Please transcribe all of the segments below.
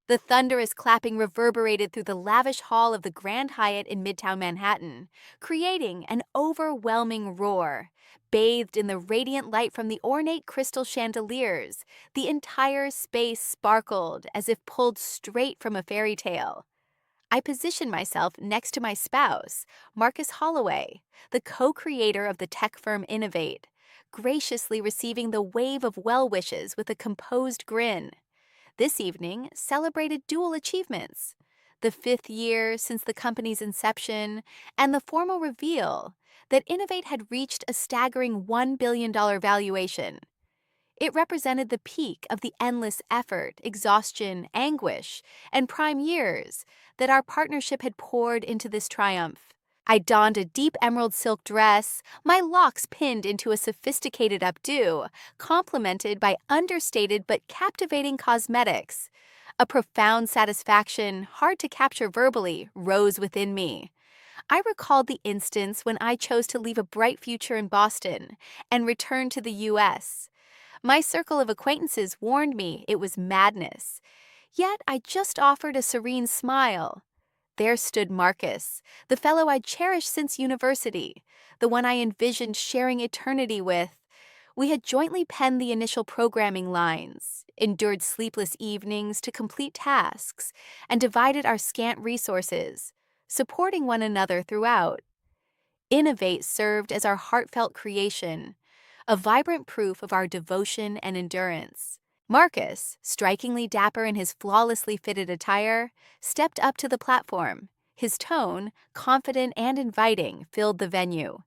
The thunderous clapping reverberated through the lavish hall of the Grand Hyatt in Midtown Manhattan, creating an overwhelming roar. Bathed in the radiant light from the ornate crystal chandeliers, the entire space sparkled as if pulled straight from a fairy tale. I positioned myself next to my spouse, Marcus Holloway, the co-creator of the tech firm Innovate, graciously receiving the wave of well wishes with a composed grin. This evening celebrated dual achievements: the 5th year since the company's inception, and the formal reveal that Innovate had reached a staggering $1 billion valuation. It represented the peak of the endless effort, exhaustion, anguish, and prime years that our partnership had poured into this triumph. I donned a deep emerald silk dress, my locks pinned into a sophisticated updo, complemented by understated but captivating cosmetics. A profound satisfaction, hard to capture verbally, rose within me. I recalled the instance when I chose to leave a bright future in Boston and return to the U.S. My circle of acquaintances warned me it was madness. Yet I just offered a serene smile. There stood Marcus, the fellow I'd cherished since university, the one I envisioned sharing eternity with. We had jointly penned the initial programming lines, endured sleepless evenings to complete tasks, and divided our scant resources, supporting one another throughout. Innovate served as our heartfelt creation, a vibrant proof of our devotion and endurance. Marcus, strikingly dapper in his flawlessly fitted attire, stepped up to the platform. His tone, confident and inviting, filled the venue.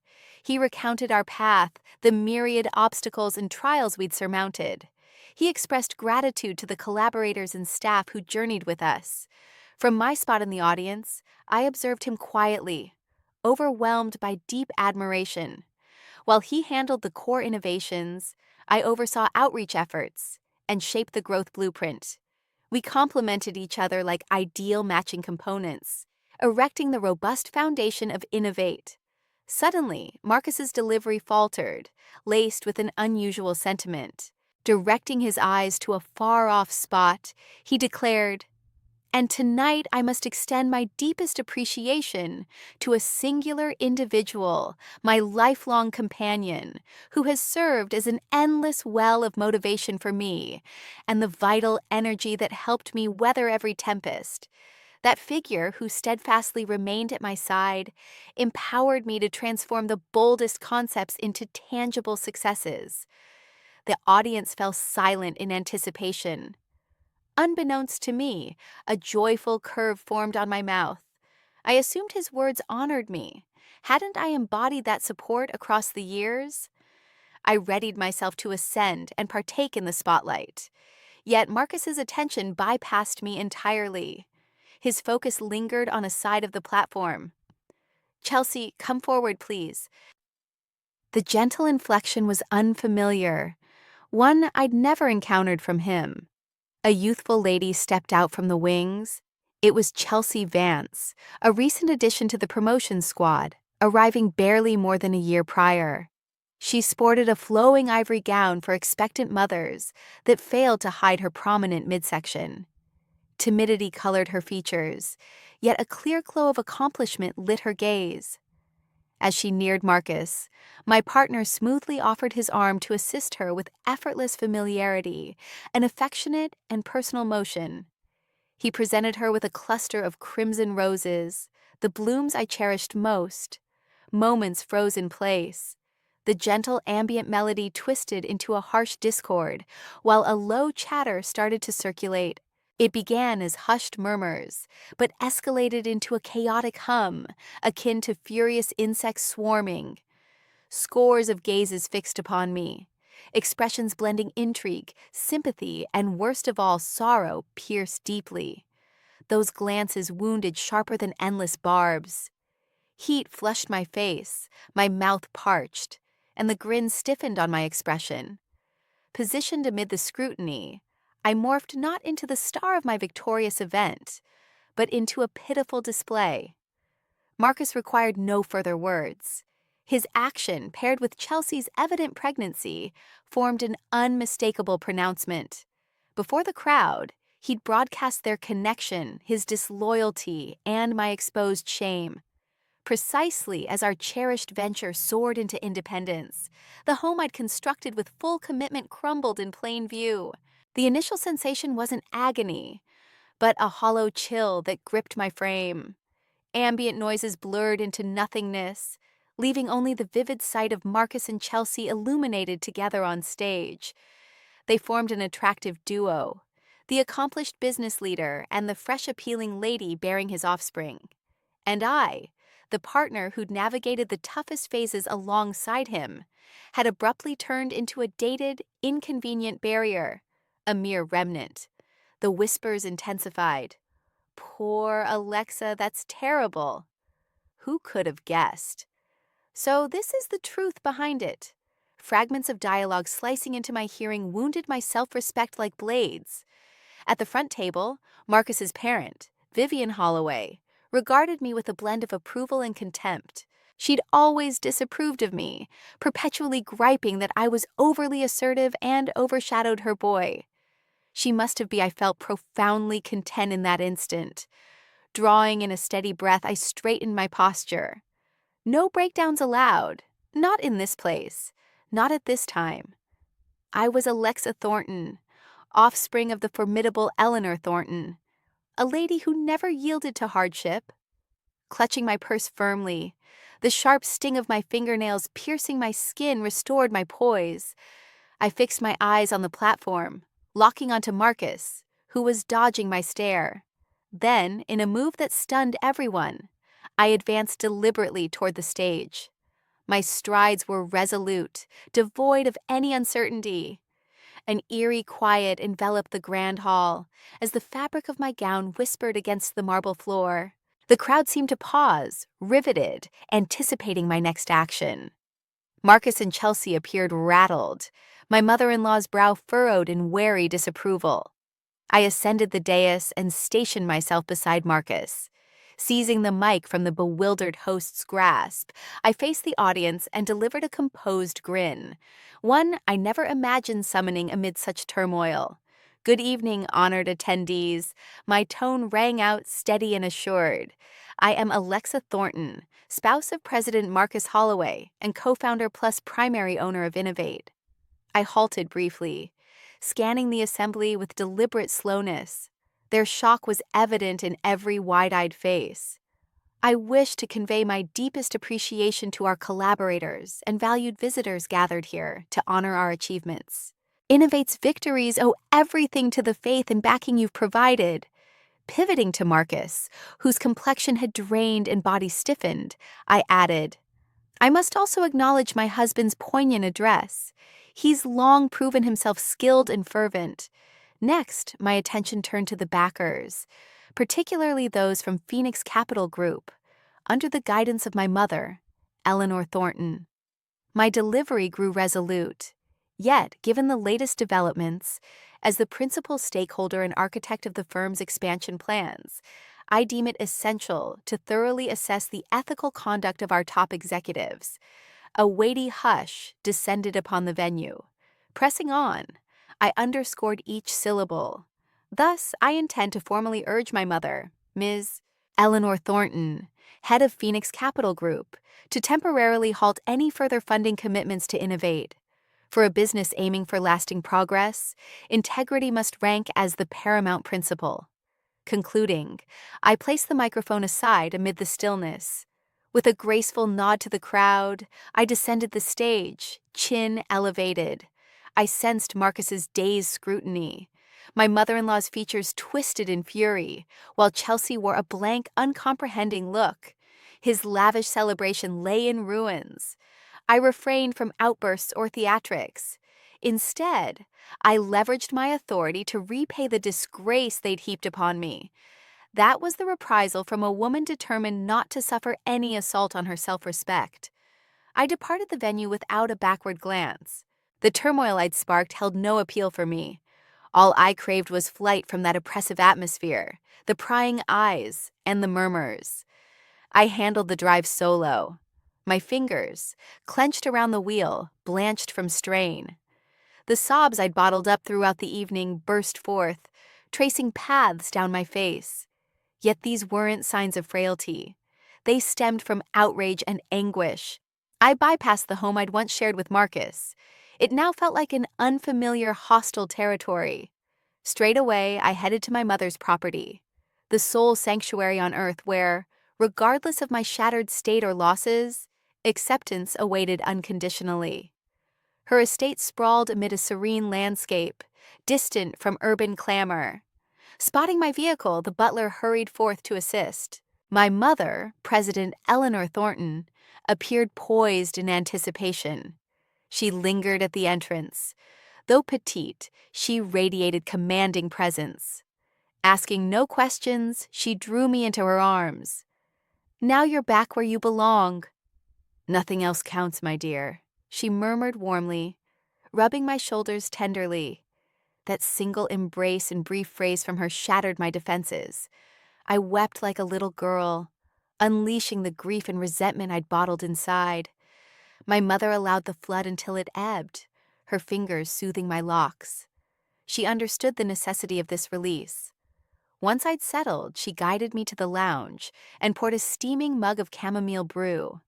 He recounted our path, the myriad obstacles and trials we'd surmounted. He expressed gratitude to the collaborators and staff who journeyed with us. From my spot in the audience, I observed him quietly, overwhelmed by deep admiration. While he handled the core innovations, I oversaw outreach efforts and shaped the growth blueprint. We complemented each other like ideal matching components, erecting the robust foundation of Innovate. Suddenly, Marcus's delivery faltered, laced with an unusual sentiment. Directing his eyes to a far-off spot, he declared, "And tonight I must extend my deepest appreciation to a singular individual, my lifelong companion, who has served as an endless well of motivation for me and the vital energy that helped me weather every tempest. That figure who steadfastly remained at my side empowered me to transform the boldest concepts into tangible successes." The audience fell silent in anticipation. Unbeknownst to me, a joyful curve formed on my mouth. I assumed his words honored me. Hadn't I embodied that support across the years? I readied myself to ascend and partake in the spotlight. Yet Marcus's attention bypassed me entirely. His focus lingered on a side of the platform. "Chelsea, come forward, please." The gentle inflection was unfamiliar, one I'd never encountered from him. A youthful lady stepped out from the wings. It was Chelsea Vance, a recent addition to the promotion squad, arriving barely more than a year prior. She sported a flowing ivory gown for expectant mothers that failed to hide her prominent midsection. Timidity colored her features, yet a clear glow of accomplishment lit her gaze. As she neared Marcus, my partner smoothly offered his arm to assist her with effortless familiarity, an affectionate and personal motion. He presented her with a cluster of crimson roses, the blooms I cherished most. Moments froze in place. The gentle ambient melody twisted into a harsh discord, while a low chatter started to circulate. It began as hushed murmurs, but escalated into a chaotic hum, akin to furious insects swarming. Scores of gazes fixed upon me, expressions blending intrigue, sympathy, and worst of all, sorrow pierced deeply. Those glances wounded sharper than endless barbs. Heat flushed my face, my mouth parched, and the grin stiffened on my expression. Positioned amid the scrutiny, I morphed not into the star of my victorious event, but into a pitiful display. Marcus required no further words. His action, paired with Chelsea's evident pregnancy, formed an unmistakable pronouncement. Before the crowd, He'd broadcast their connection, his disloyalty, and my exposed shame. Precisely as our cherished venture soared into independence, the home I'd constructed with full commitment crumbled in plain view. The initial sensation wasn't agony, but a hollow chill that gripped my frame. Ambient noises blurred into nothingness, leaving only the vivid sight of Marcus and Chelsea illuminated together on stage. They formed an attractive duo, the accomplished business leader and the fresh appealing lady bearing his offspring. And I, the partner who'd navigated the toughest phases alongside him, had abruptly turned into a dated, inconvenient barrier, a mere remnant. The whispers intensified. Poor Alexa, that's terrible. Who could have guessed? So this is the truth behind it. Fragments of dialogue slicing into my hearing wounded my self-respect like blades. At the front table, Marcus's parent, Vivian Holloway, regarded me with a blend of approval and contempt. She'd always disapproved of me, perpetually griping that I was overly assertive and overshadowed her boy. She must have been, I felt profoundly content in that instant. Drawing in a steady breath, I straightened my posture. No breakdowns allowed. Not in this place. Not at this time. I was Alexa Thornton, offspring of the formidable Eleanor Thornton, a lady who never yielded to hardship. Clutching my purse firmly, the sharp sting of my fingernails piercing my skin restored my poise. I fixed my eyes on the platform, locking onto Marcus, who was dodging my stare. Then, in a move that stunned everyone, I advanced deliberately toward the stage. My strides were resolute, devoid of any uncertainty. An eerie quiet enveloped the grand hall as the fabric of my gown whispered against the marble floor. The crowd seemed to pause, riveted, anticipating my next action. Marcus and Chelsea appeared rattled, my mother-in-law's brow furrowed in wary disapproval. I ascended the dais and stationed myself beside Marcus. Seizing the mic from the bewildered host's grasp, I faced the audience and delivered a composed grin, one I never imagined summoning amid such turmoil. Good evening, honored attendees. My tone rang out steady and assured. I am Alexa Thornton, spouse of President Marcus Holloway and co-founder plus primary owner of Innovate. I halted briefly, scanning the assembly with deliberate slowness. Their shock was evident in every wide-eyed face. I wished to convey my deepest appreciation to our collaborators and valued visitors gathered here to honor our achievements. Innovate's victories owe everything to the faith and backing you've provided. Pivoting to Marcus, whose complexion had drained and body stiffened, I added, I must also acknowledge my husband's poignant address. He's long proven himself skilled and fervent. Next, my attention turned to the backers, particularly those from Phoenix Capital Group, under the guidance of my mother, Eleanor Thornton. My delivery grew resolute. Yet, given the latest developments, as the principal stakeholder and architect of the firm's expansion plans, I deem it essential to thoroughly assess the ethical conduct of our top executives. A weighty hush descended upon the venue. Pressing on, I underscored each syllable. Thus, I intend to formally urge my mother, Ms. Eleanor Thornton, head of Phoenix Capital Group, to temporarily halt any further funding commitments to Innovate. For a business aiming for lasting progress, integrity must rank as the paramount principle. Concluding, I placed the microphone aside amid the stillness. With a graceful nod to the crowd, I descended the stage, chin elevated. I sensed Marcus's dazed scrutiny. My mother-in-law's features twisted in fury, while Chelsea wore a blank, uncomprehending look. His lavish celebration lay in ruins. I refrained from outbursts or theatrics. Instead, I leveraged my authority to repay the disgrace they'd heaped upon me. That was the reprisal from a woman determined not to suffer any assault on her self-respect. I departed the venue without a backward glance. The turmoil I'd sparked held no appeal for me. All I craved was flight from that oppressive atmosphere, the prying eyes, and the murmurs. I handled the drive solo. My fingers, clenched around the wheel, blanched from strain. The sobs I'd bottled up throughout the evening burst forth, tracing paths down my face. Yet these weren't signs of frailty. They stemmed from outrage and anguish. I bypassed the home I'd once shared with Marcus. It now felt like an unfamiliar, hostile territory. Straight away, I headed to my mother's property, the sole sanctuary on earth where, regardless of my shattered state or losses, acceptance awaited unconditionally. Her estate sprawled amid a serene landscape, distant from urban clamor. Spotting my vehicle, the butler hurried forth to assist. My mother, President Eleanor Thornton, appeared poised in anticipation. She lingered at the entrance. Though petite, she radiated commanding presence. Asking no questions, she drew me into her arms. "Now you're back where you belong." "Nothing else counts, my dear," she murmured warmly, rubbing my shoulders tenderly. That single embrace and brief phrase from her shattered my defenses. I wept like a little girl, unleashing the grief and resentment I'd bottled inside. My mother allowed the flood until it ebbed, her fingers soothing my locks. She understood the necessity of this release. Once I'd settled, she guided me to the lounge and poured a steaming mug of chamomile brew.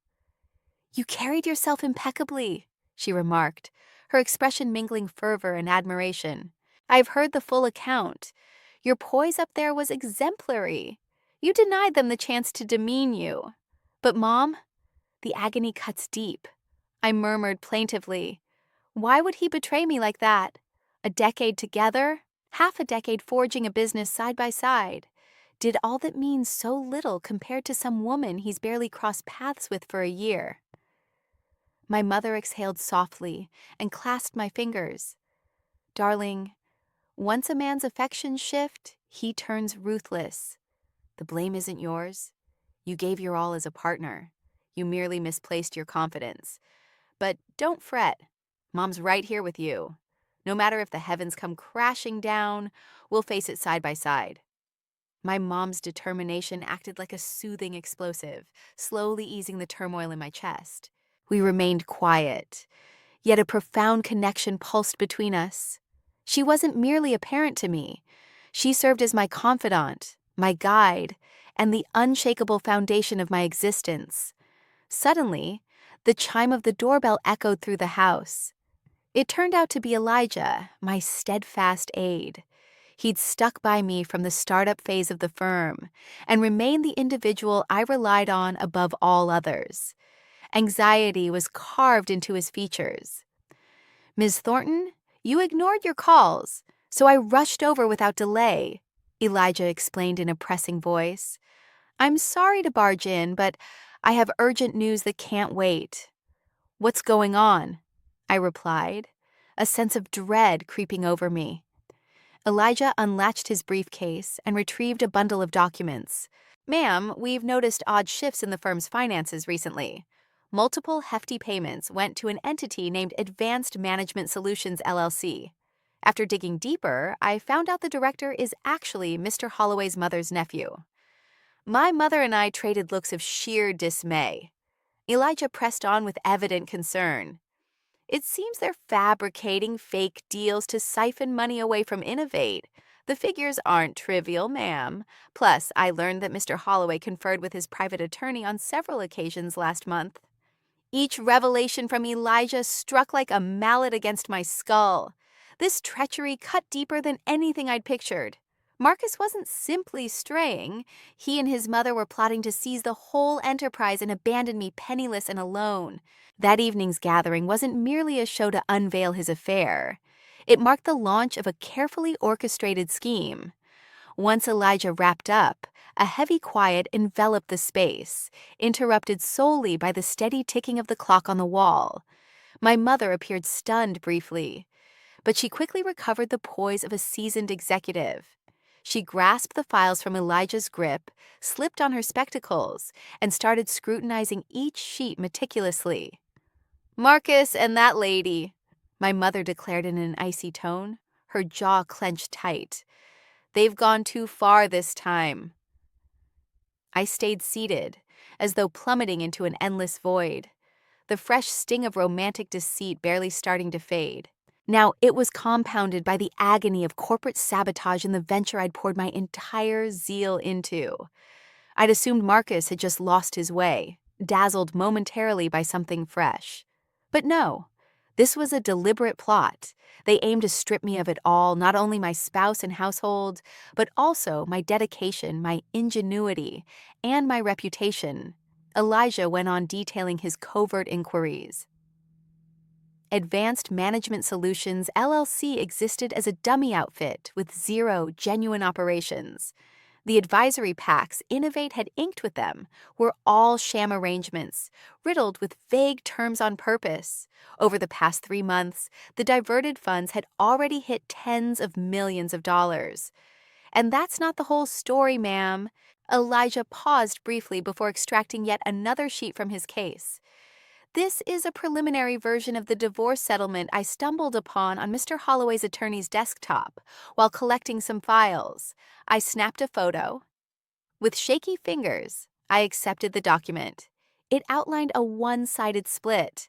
"You carried yourself impeccably," she remarked, her expression mingling fervor and admiration. "I've heard the full account. Your poise up there was exemplary. You denied them the chance to demean you. But Mom, the agony cuts deep." I murmured plaintively. Why would he betray me like that? A decade together? Half a decade forging a business side by side. Did all that mean so little compared to some woman he's barely crossed paths with for a year? My mother exhaled softly and clasped my fingers. "Darling, once a man's affections shift, he turns ruthless. The blame isn't yours. You gave your all as a partner. You merely misplaced your confidence. But don't fret. Mom's right here with you. No matter if the heavens come crashing down, we'll face it side by side." My mom's determination acted like a soothing explosive, slowly easing the turmoil in my chest. We remained quiet, yet a profound connection pulsed between us. She wasn't merely a parent to me. She served as my confidant, my guide, and the unshakable foundation of my existence. Suddenly, the chime of the doorbell echoed through the house. It turned out to be Elijah, my steadfast aide. He'd stuck by me from the startup phase of the firm and remained the individual I relied on above all others. Anxiety was carved into his features. "Ms. Thornton, you ignored your calls, so I rushed over without delay," Elijah explained in a pressing voice. "I'm sorry to barge in, but I have urgent news that can't wait." "What's going on?" I replied, a sense of dread creeping over me. Elijah unlatched his briefcase and retrieved a bundle of documents. "Ma'am, we've noticed odd shifts in the firm's finances recently. Multiple hefty payments went to an entity named Advanced Management Solutions, LLC. After digging deeper, I found out the director is actually Mr. Holloway's mother's nephew." My mother and I traded looks of sheer dismay. Elijah pressed on with evident concern. "It seems they're fabricating fake deals to siphon money away from Innovate. The figures aren't trivial, ma'am. Plus, I learned that Mr. Holloway conferred with his private attorney on several occasions last month." Each revelation from Elijah struck like a mallet against my skull. This treachery cut deeper than anything I'd pictured. Marcus wasn't simply straying. He and his mother were plotting to seize the whole enterprise and abandon me penniless and alone. That evening's gathering wasn't merely a show to unveil his affair. It marked the launch of a carefully orchestrated scheme. Once Elijah wrapped up, a heavy quiet enveloped the space, interrupted solely by the steady ticking of the clock on the wall. My mother appeared stunned briefly, but she quickly recovered the poise of a seasoned executive. She grasped the files from Elijah's grip, slipped on her spectacles, and started scrutinizing each sheet meticulously. "Marcus and that lady," my mother declared in an icy tone, her jaw clenched tight. "They've gone too far this time." I stayed seated, as though plummeting into an endless void, the fresh sting of romantic deceit barely starting to fade. Now, it was compounded by the agony of corporate sabotage in the venture I'd poured my entire zeal into. I'd assumed Marcus had just lost his way, dazzled momentarily by something fresh. But no, this was a deliberate plot. They aimed to strip me of it all, not only my spouse and household, but also my dedication, my ingenuity, and my reputation. Elijah went on detailing his covert inquiries. Advanced Management Solutions LLC existed as a dummy outfit with zero genuine operations. The advisory packs Innovate had inked with them were all sham arrangements, riddled with vague terms on purpose. Over the past 3 months, the diverted funds had already hit tens of millions of dollars. And that's not the whole story, ma'am. Elijah paused briefly before extracting yet another sheet from his case. This is a preliminary version of the divorce settlement I stumbled upon on Mr. Holloway's attorney's desktop while collecting some files. I snapped a photo. With shaky fingers, I accepted the document. It outlined a one-sided split.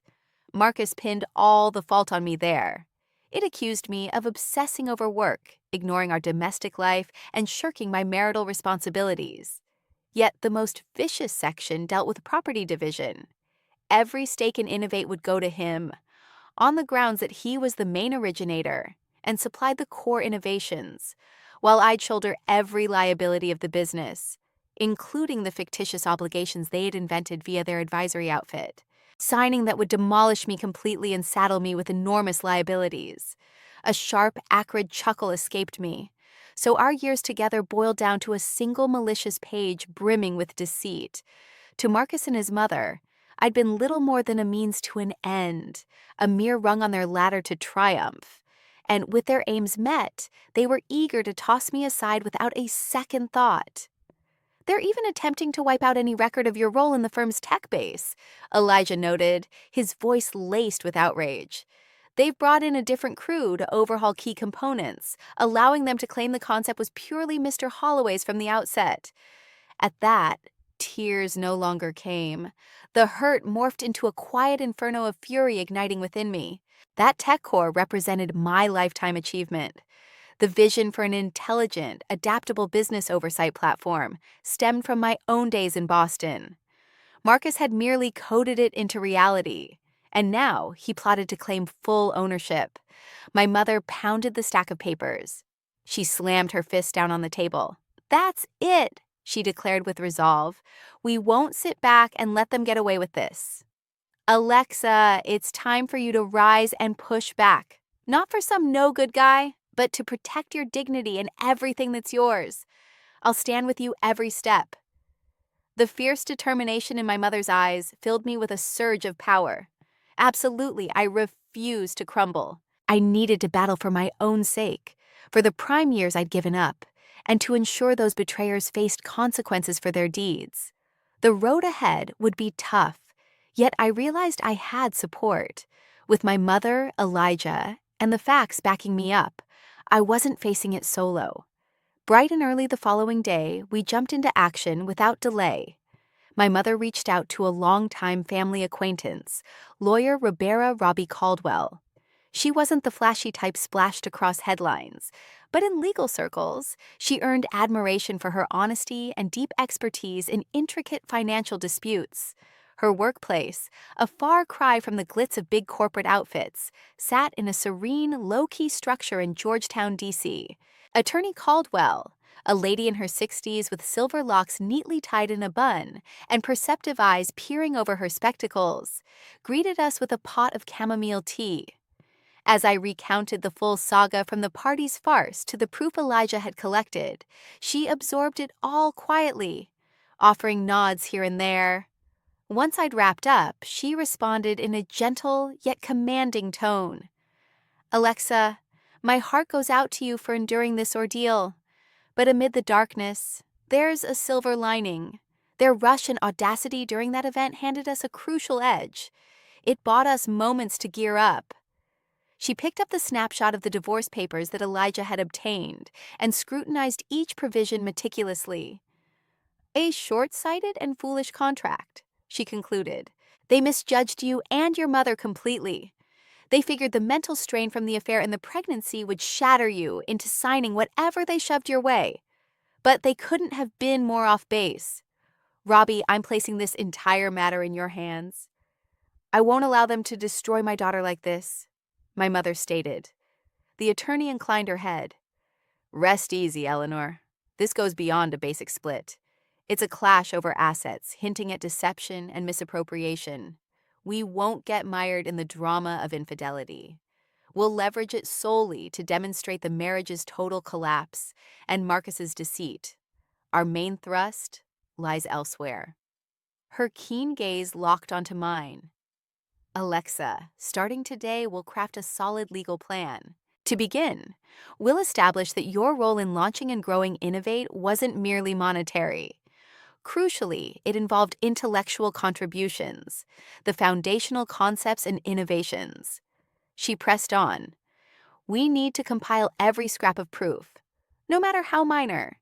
Marcus pinned all the fault on me there. It accused me of obsessing over work, ignoring our domestic life, and shirking my marital responsibilities. Yet the most vicious section dealt with property division. Every stake in Innovate would go to him, on the grounds that he was the main originator and supplied the core innovations, while I'd shoulder every liability of the business, including the fictitious obligations they had invented via their advisory outfit, signing that would demolish me completely and saddle me with enormous liabilities. A sharp, acrid chuckle escaped me. So our years together boiled down to a single malicious page brimming with deceit. To Marcus and his mother, I'd been little more than a means to an end, a mere rung on their ladder to triumph. And with their aims met, they were eager to toss me aside without a second thought. They're even attempting to wipe out any record of your role in the firm's tech base, Elijah noted, his voice laced with outrage. They've brought in a different crew to overhaul key components, allowing them to claim the concept was purely Mr. Holloway's from the outset. At that, tears no longer came. The hurt morphed into a quiet inferno of fury igniting within me. That tech core represented my lifetime achievement. The vision for an intelligent, adaptable business oversight platform stemmed from my own days in Boston. Marcus had merely coded it into reality, and now he plotted to claim full ownership. My mother pounded the stack of papers. She slammed her fist down on the table. "That's it," she declared with resolve. "We won't sit back and let them get away with this. Alexa, it's time for you to rise and push back. Not for some no-good guy, but to protect your dignity and everything that's yours. I'll stand with you every step." The fierce determination in my mother's eyes filled me with a surge of power. Absolutely, I refused to crumble. I needed to battle for my own sake, for the prime years I'd given up, and to ensure those betrayers faced consequences for their deeds. The road ahead would be tough, yet I realized I had support. With my mother, Elijah, and the facts backing me up, I wasn't facing it solo. Bright and early the following day, we jumped into action without delay. My mother reached out to a longtime family acquaintance, lawyer Ribera Robbie Caldwell. She wasn't the flashy type splashed across headlines, but in legal circles, she earned admiration for her honesty and deep expertise in intricate financial disputes. Her workplace, a far cry from the glitz of big corporate outfits, sat in a serene, low-key structure in Georgetown, D.C. Attorney Caldwell, a lady in her 60s with silver locks neatly tied in a bun and perceptive eyes peering over her spectacles, greeted us with a pot of chamomile tea. As I recounted the full saga from the party's farce to the proof Elijah had collected, she absorbed it all quietly, offering nods here and there. Once I'd wrapped up, she responded in a gentle yet commanding tone. "Alexa, my heart goes out to you for enduring this ordeal. But amid the darkness, there's a silver lining. Their rush and audacity during that event handed us a crucial edge. It bought us moments to gear up." She picked up the snapshot of the divorce papers that Elijah had obtained and scrutinized each provision meticulously. "A short-sighted and foolish contract," she concluded. "They misjudged you and your mother completely. They figured the mental strain from the affair and the pregnancy would shatter you into signing whatever they shoved your way. But they couldn't have been more off base. Robbie, I'm placing this entire matter in your hands. I won't allow them to destroy my daughter like this, my mother stated. The attorney inclined her head. Rest easy, Eleanor. This goes beyond a basic split. It's a clash over assets, hinting at deception and misappropriation. We won't get mired in the drama of infidelity. We'll leverage it solely to demonstrate the marriage's total collapse and Marcus's deceit. Our main thrust lies elsewhere. Her keen gaze locked onto mine. Alexa, starting today, we'll craft a solid legal plan. To begin, we'll establish that your role in launching and growing Innovate wasn't merely monetary. Crucially, it involved intellectual contributions, the foundational concepts and innovations. She pressed on. We need to compile every scrap of proof, no matter how minor.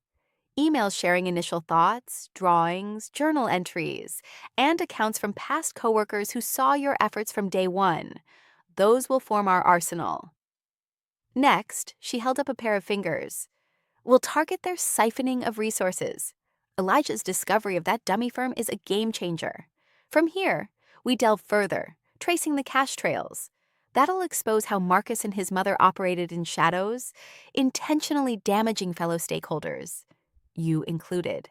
Emails sharing initial thoughts, drawings, journal entries, and accounts from past coworkers who saw your efforts from day one. Those will form our arsenal. Next, she held up a pair of fingers. We'll target their siphoning of resources. Elijah's discovery of that dummy firm is a game changer. From here, we delve further, tracing the cash trails. That'll expose how Marcus and his mother operated in shadows, intentionally damaging fellow stakeholders, you included.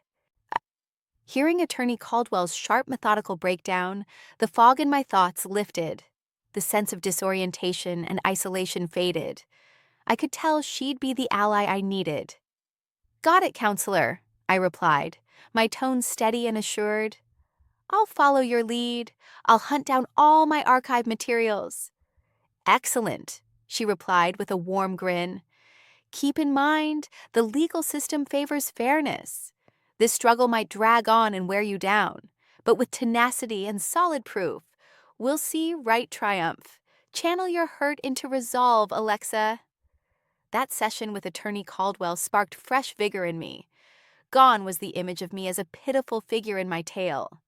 Hearing Attorney Caldwell's sharp, methodical breakdown, the fog in my thoughts lifted. The sense of disorientation and isolation faded. I could tell she'd be the ally I needed. Got it, counselor, I replied, my tone steady and assured. I'll follow your lead. I'll hunt down all my archive materials. Excellent, she replied with a warm grin. Keep in mind, the legal system favors fairness. This struggle might drag on and wear you down, but with tenacity and solid proof, we'll see right triumph. Channel your hurt into resolve, Alexa. That session with Attorney Caldwell sparked fresh vigor in me. Gone was the image of me as a pitiful figure in my tale.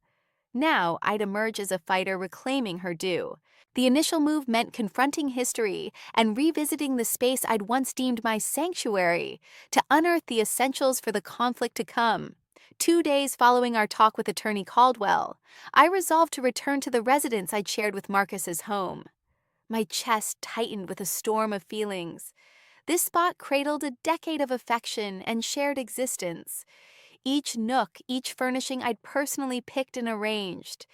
Now I'd emerge as a fighter reclaiming her due. The initial move meant confronting history and revisiting the space I'd once deemed my sanctuary to unearth the essentials for the conflict to come. 2 days following our talk with Attorney Caldwell, I resolved to return to the residence I'd shared with Marcus's home. My chest tightened with a storm of feelings. This spot cradled a decade of affection and shared existence. Each nook, each furnishing I'd personally picked and arranged.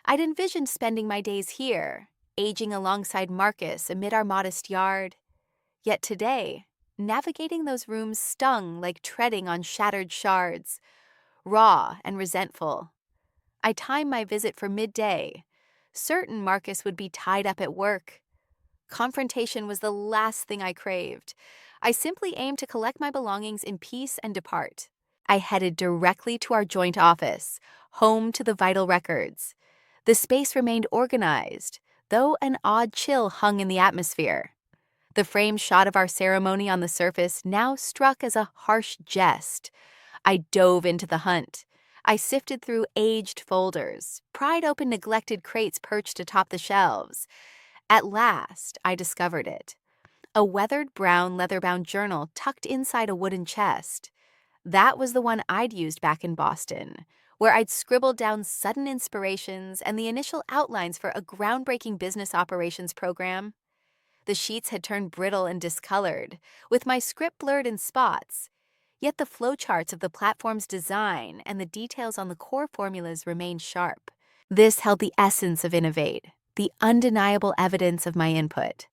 I'd envisioned spending my days here, aging alongside Marcus amid our modest yard. Yet today, navigating those rooms stung like treading on shattered shards, raw and resentful. I timed my visit for midday, certain Marcus would be tied up at work. Confrontation was the last thing I craved. I simply aimed to collect my belongings in peace and depart. I headed directly to our joint office, home to the vital records. The space remained organized, though an odd chill hung in the atmosphere. The framed shot of our ceremony on the surface now struck as a harsh jest. I dove into the hunt. I sifted through aged folders, pried open neglected crates perched atop the shelves. At last, I discovered it. A weathered brown leather-bound journal tucked inside a wooden chest. That was the one I'd used back in Boston, where I'd scribbled down sudden inspirations and the initial outlines for a groundbreaking business operations program. The sheets had turned brittle and discolored, with my script blurred in spots. Yet the flowcharts of the platform's design and the details on the core formulas remained sharp. This held the essence of Innovate, the undeniable evidence of my input.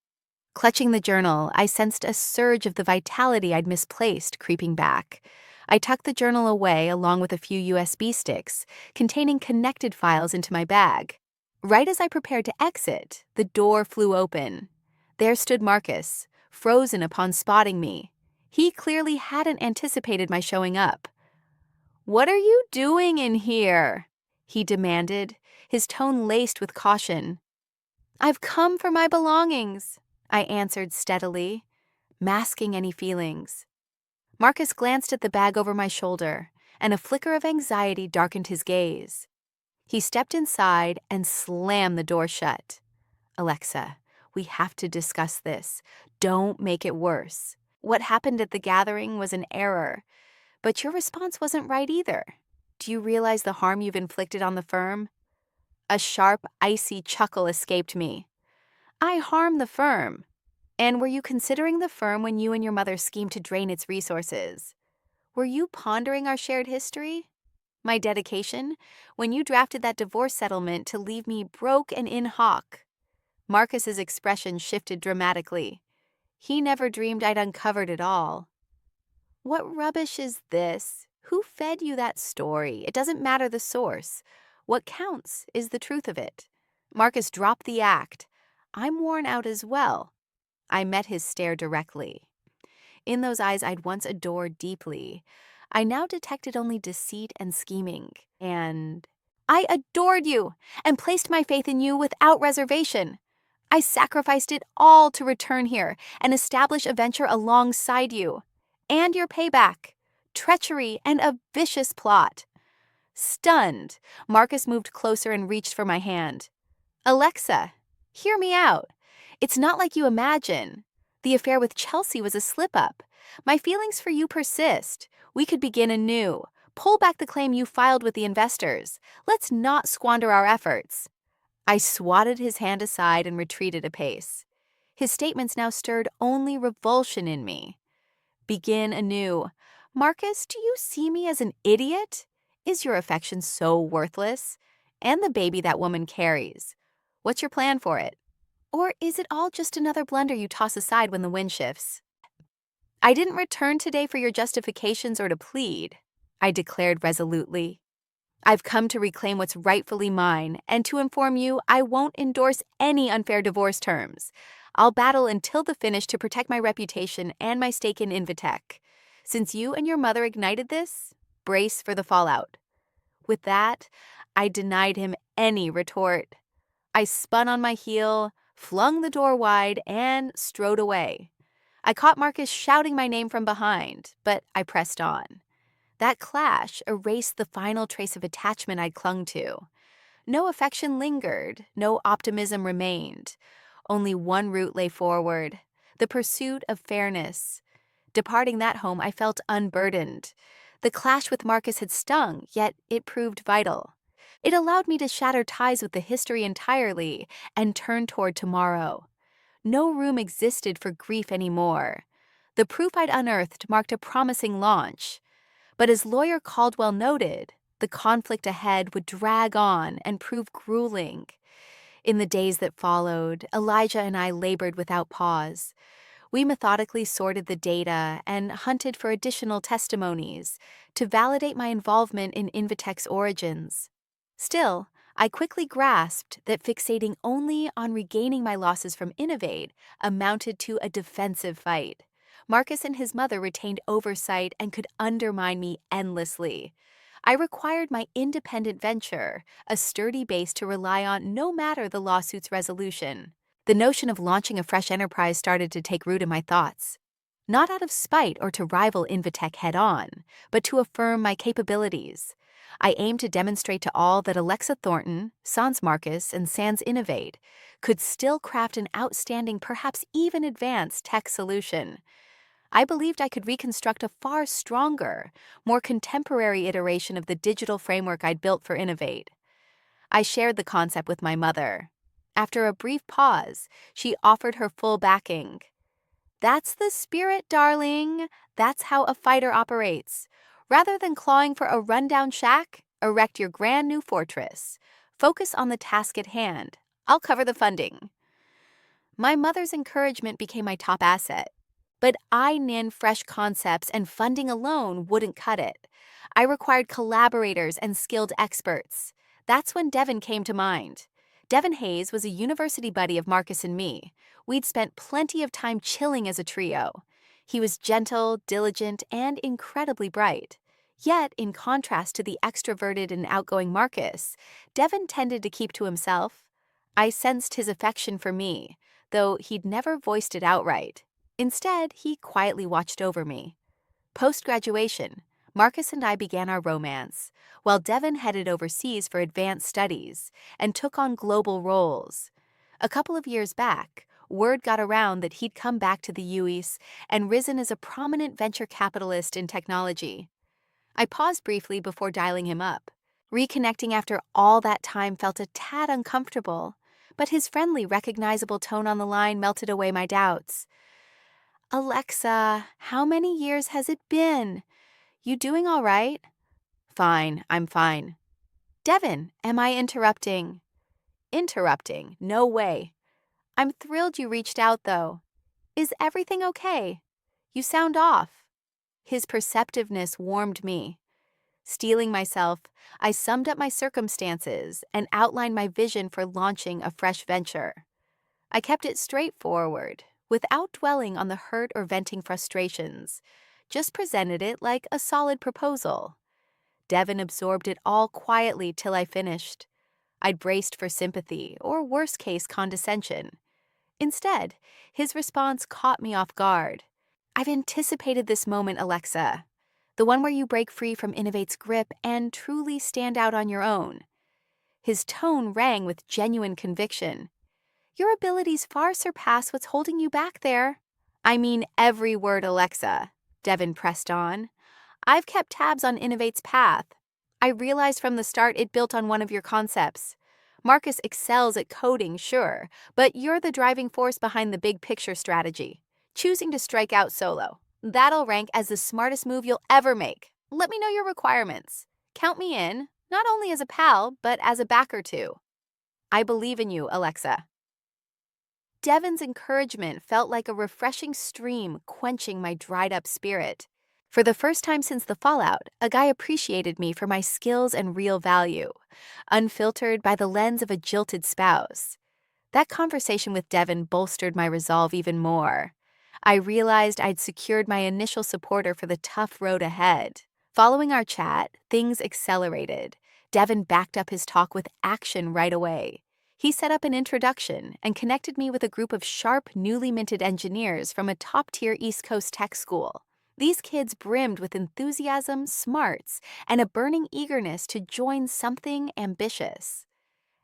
Clutching the journal, I sensed a surge of the vitality I'd misplaced creeping back. I tucked the journal away along with a few USB sticks, containing connected files into my bag. Right as I prepared to exit, the door flew open. There stood Marcus, frozen upon spotting me. He clearly hadn't anticipated my showing up. "What are you doing in here?" he demanded, his tone laced with caution. "I've come for my belongings," I answered steadily, masking any feelings. Marcus glanced at the bag over my shoulder, and a flicker of anxiety darkened his gaze. He stepped inside and slammed the door shut. "Alexa, We have to discuss this. Don't make it worse. What happened at the gathering was an error, but your response wasn't right either. Do you realize the harm you've inflicted on the firm? A sharp, icy chuckle escaped me. I harmed the firm. And were you considering the firm when you and your mother schemed to drain its resources? Were you pondering our shared history? My dedication? When you drafted that divorce settlement to leave me broke and in hock? Marcus's expression shifted dramatically. He never dreamed I'd uncovered it all. What rubbish is this? Who fed you that story? It doesn't matter the source. What counts is the truth of it. Marcus dropped the act. I'm worn out as well. I met his stare directly. In those eyes I'd once adored deeply, I now detected only deceit and scheming. And I adored you and placed my faith in you without reservation. I sacrificed it all to return here and establish a venture alongside you. And your payback, treachery, and a vicious plot. Stunned, Marcus moved closer and reached for my hand. Alexa, hear me out. It's not like you imagine. The affair with Chelsea was a slip-up. My feelings for you persist. We could begin anew. Pull back the claim you filed with the investors. Let's not squander our efforts. I swatted his hand aside and retreated a pace. His statements now stirred only revulsion in me. Begin anew. Marcus, do you see me as an idiot? Is your affection so worthless? And the baby that woman carries. What's your plan for it? Or is it all just another blunder you toss aside when the wind shifts? I didn't return today for your justifications or to plead, I declared resolutely. I've come to reclaim what's rightfully mine, and to inform you I won't endorse any unfair divorce terms. I'll battle until the finish to protect my reputation and my stake in Invitech. Since you and your mother ignited this, brace for the fallout. With that, I denied him any retort. I spun on my heel, flung the door wide, and strode away. I caught Marcus shouting my name from behind, but I pressed on. That clash erased the final trace of attachment I'd clung to. No affection lingered, no optimism remained. Only one route lay forward, the pursuit of fairness. Departing that home, I felt unburdened. The clash with Marcus had stung, yet it proved vital. It allowed me to shatter ties with the history entirely and turn toward tomorrow. No room existed for grief anymore. The proof I'd unearthed marked a promising launch. But as lawyer Caldwell noted, the conflict ahead would drag on and prove grueling. In the days that followed, Elijah and I labored without pause. We methodically sorted the data and hunted for additional testimonies to validate my involvement in Invitech's origins. Still, I quickly grasped that fixating only on regaining my losses from Innovate amounted to a defensive fight. Marcus and his mother retained oversight and could undermine me endlessly. I required my independent venture, a sturdy base to rely on no matter the lawsuit's resolution. The notion of launching a fresh enterprise started to take root in my thoughts. Not out of spite or to rival Invitech head-on, but to affirm my capabilities. I aimed to demonstrate to all that Alexa Thornton, Sans Marcus, and Sans Innovate could still craft an outstanding, perhaps even advanced tech solution. I believed I could reconstruct a far stronger, more contemporary iteration of the digital framework I'd built for Innovate. I shared the concept with my mother. After a brief pause, she offered her full backing. That's the spirit, darling. That's how a fighter operates. Rather than clawing for a rundown shack, erect your grand new fortress. Focus on the task at hand. I'll cover the funding. My mother's encouragement became my top asset. But I knew fresh concepts and funding alone wouldn't cut it. I required collaborators and skilled experts. That's when Devin came to mind. Devin Hayes was a university buddy of Marcus and me. We'd spent plenty of time chilling as a trio. He was gentle, diligent, and incredibly bright. Yet, in contrast to the extroverted and outgoing Marcus, Devin tended to keep to himself. I sensed his affection for me, though he'd never voiced it outright. Instead, he quietly watched over me. Post-graduation, Marcus and I began our romance, while Devin headed overseas for advanced studies and took on global roles. A couple of years back, word got around that he'd come back to the US and risen as a prominent venture capitalist in technology. I paused briefly before dialing him up. Reconnecting after all that time felt a tad uncomfortable, but his friendly, recognizable tone on the line melted away my doubts. "Alexa, how many years has it been? You doing all right?" "Fine, I'm fine." "Devin, am I interrupting?" "Interrupting? No way." "I'm thrilled you reached out, though. Is everything okay? You sound off." His perceptiveness warmed me. Steeling myself, I summed up my circumstances and outlined my vision for launching a fresh venture. I kept it straightforward, without dwelling on the hurt or venting frustrations, just presented it like a solid proposal. Devin absorbed it all quietly till I finished. I'd braced for sympathy or worst-case condescension. Instead, his response caught me off guard. "I've anticipated this moment, Alexa. The one where you break free from Innovate's grip and truly stand out on your own." His tone rang with genuine conviction. "Your abilities far surpass what's holding you back there." "I mean every word, Alexa," Devin pressed on. "I've kept tabs on Innovate's path. I realized from the start it built on one of your concepts. Marcus excels at coding, sure, but you're the driving force behind the big picture strategy. Choosing to strike out solo. That'll rank as the smartest move you'll ever make. Let me know your requirements. Count me in, not only as a pal, but as a backer too." "I believe in you, Alexa." Devin's encouragement felt like a refreshing stream quenching my dried-up spirit. For the first time since the fallout, a guy appreciated me for my skills and real value, unfiltered by the lens of a jilted spouse. That conversation with Devin bolstered my resolve even more. I realized I'd secured my initial supporter for the tough road ahead. Following our chat, things accelerated. Devin backed up his talk with action right away. He set up an introduction and connected me with a group of sharp, newly minted engineers from a top-tier East Coast tech school. These kids brimmed with enthusiasm, smarts, and a burning eagerness to join something ambitious.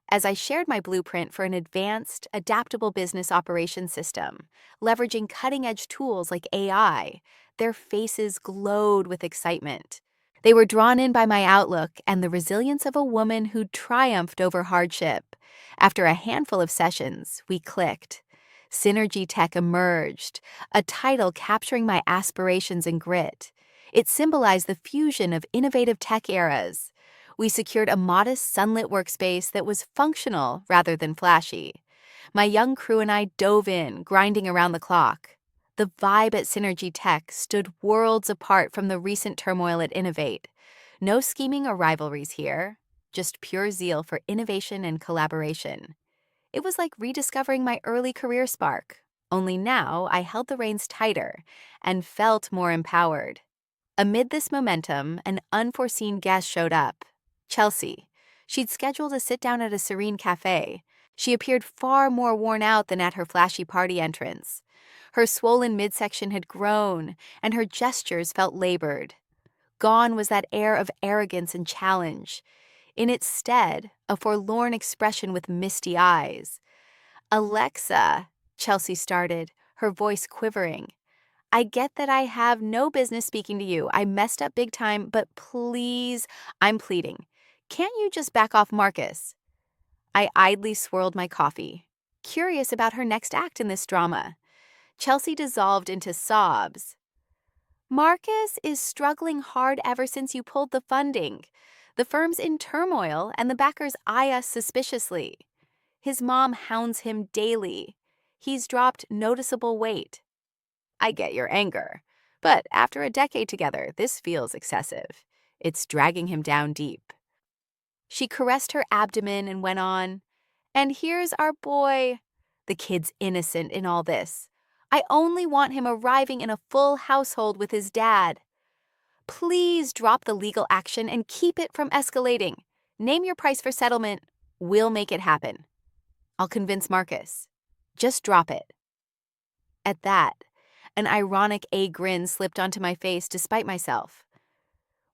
As I shared my blueprint for an advanced, adaptable business operations system, leveraging cutting-edge tools like AI, their faces glowed with excitement. They were drawn in by my outlook and the resilience of a woman who'd triumphed over hardship. After a handful of sessions, we clicked. Synergy Tech emerged, a title capturing my aspirations and grit. It symbolized the fusion of innovative tech eras. We secured a modest, sunlit workspace that was functional rather than flashy. My young crew and I dove in, grinding around the clock. The vibe at Synergy Tech stood worlds apart from the recent turmoil at Innovate. No scheming or rivalries here, just pure zeal for innovation and collaboration. It was like rediscovering my early career spark, only now I held the reins tighter and felt more empowered. Amid this momentum, an unforeseen guest showed up. Chelsea. She'd scheduled a sit-down at a serene cafe. She appeared far more worn out than at her flashy party entrance. Her swollen midsection had grown, and her gestures felt labored. Gone was that air of arrogance and challenge. In its stead, a forlorn expression with misty eyes. "Alexa," Chelsea started, her voice quivering. "I get that I have no business speaking to you. I messed up big time, but please, I'm pleading. Can't you just back off Marcus?" I idly swirled my coffee, curious about her next act in this drama. Chelsea dissolved into sobs. "Marcus is struggling hard ever since you pulled the funding. The firm's in turmoil, and the backers eye us suspiciously. His mom hounds him daily. He's dropped noticeable weight." "I get your anger, but after a decade together, this feels excessive. It's dragging him down deep." She caressed her abdomen and went on, "And here's our boy. The kid's innocent in all this. I only want him arriving in a full household with his dad. Please drop the legal action and keep it from escalating. Name your price for settlement. We'll make it happen. I'll convince Marcus. Just drop it." At that, an ironic grin slipped onto my face despite myself.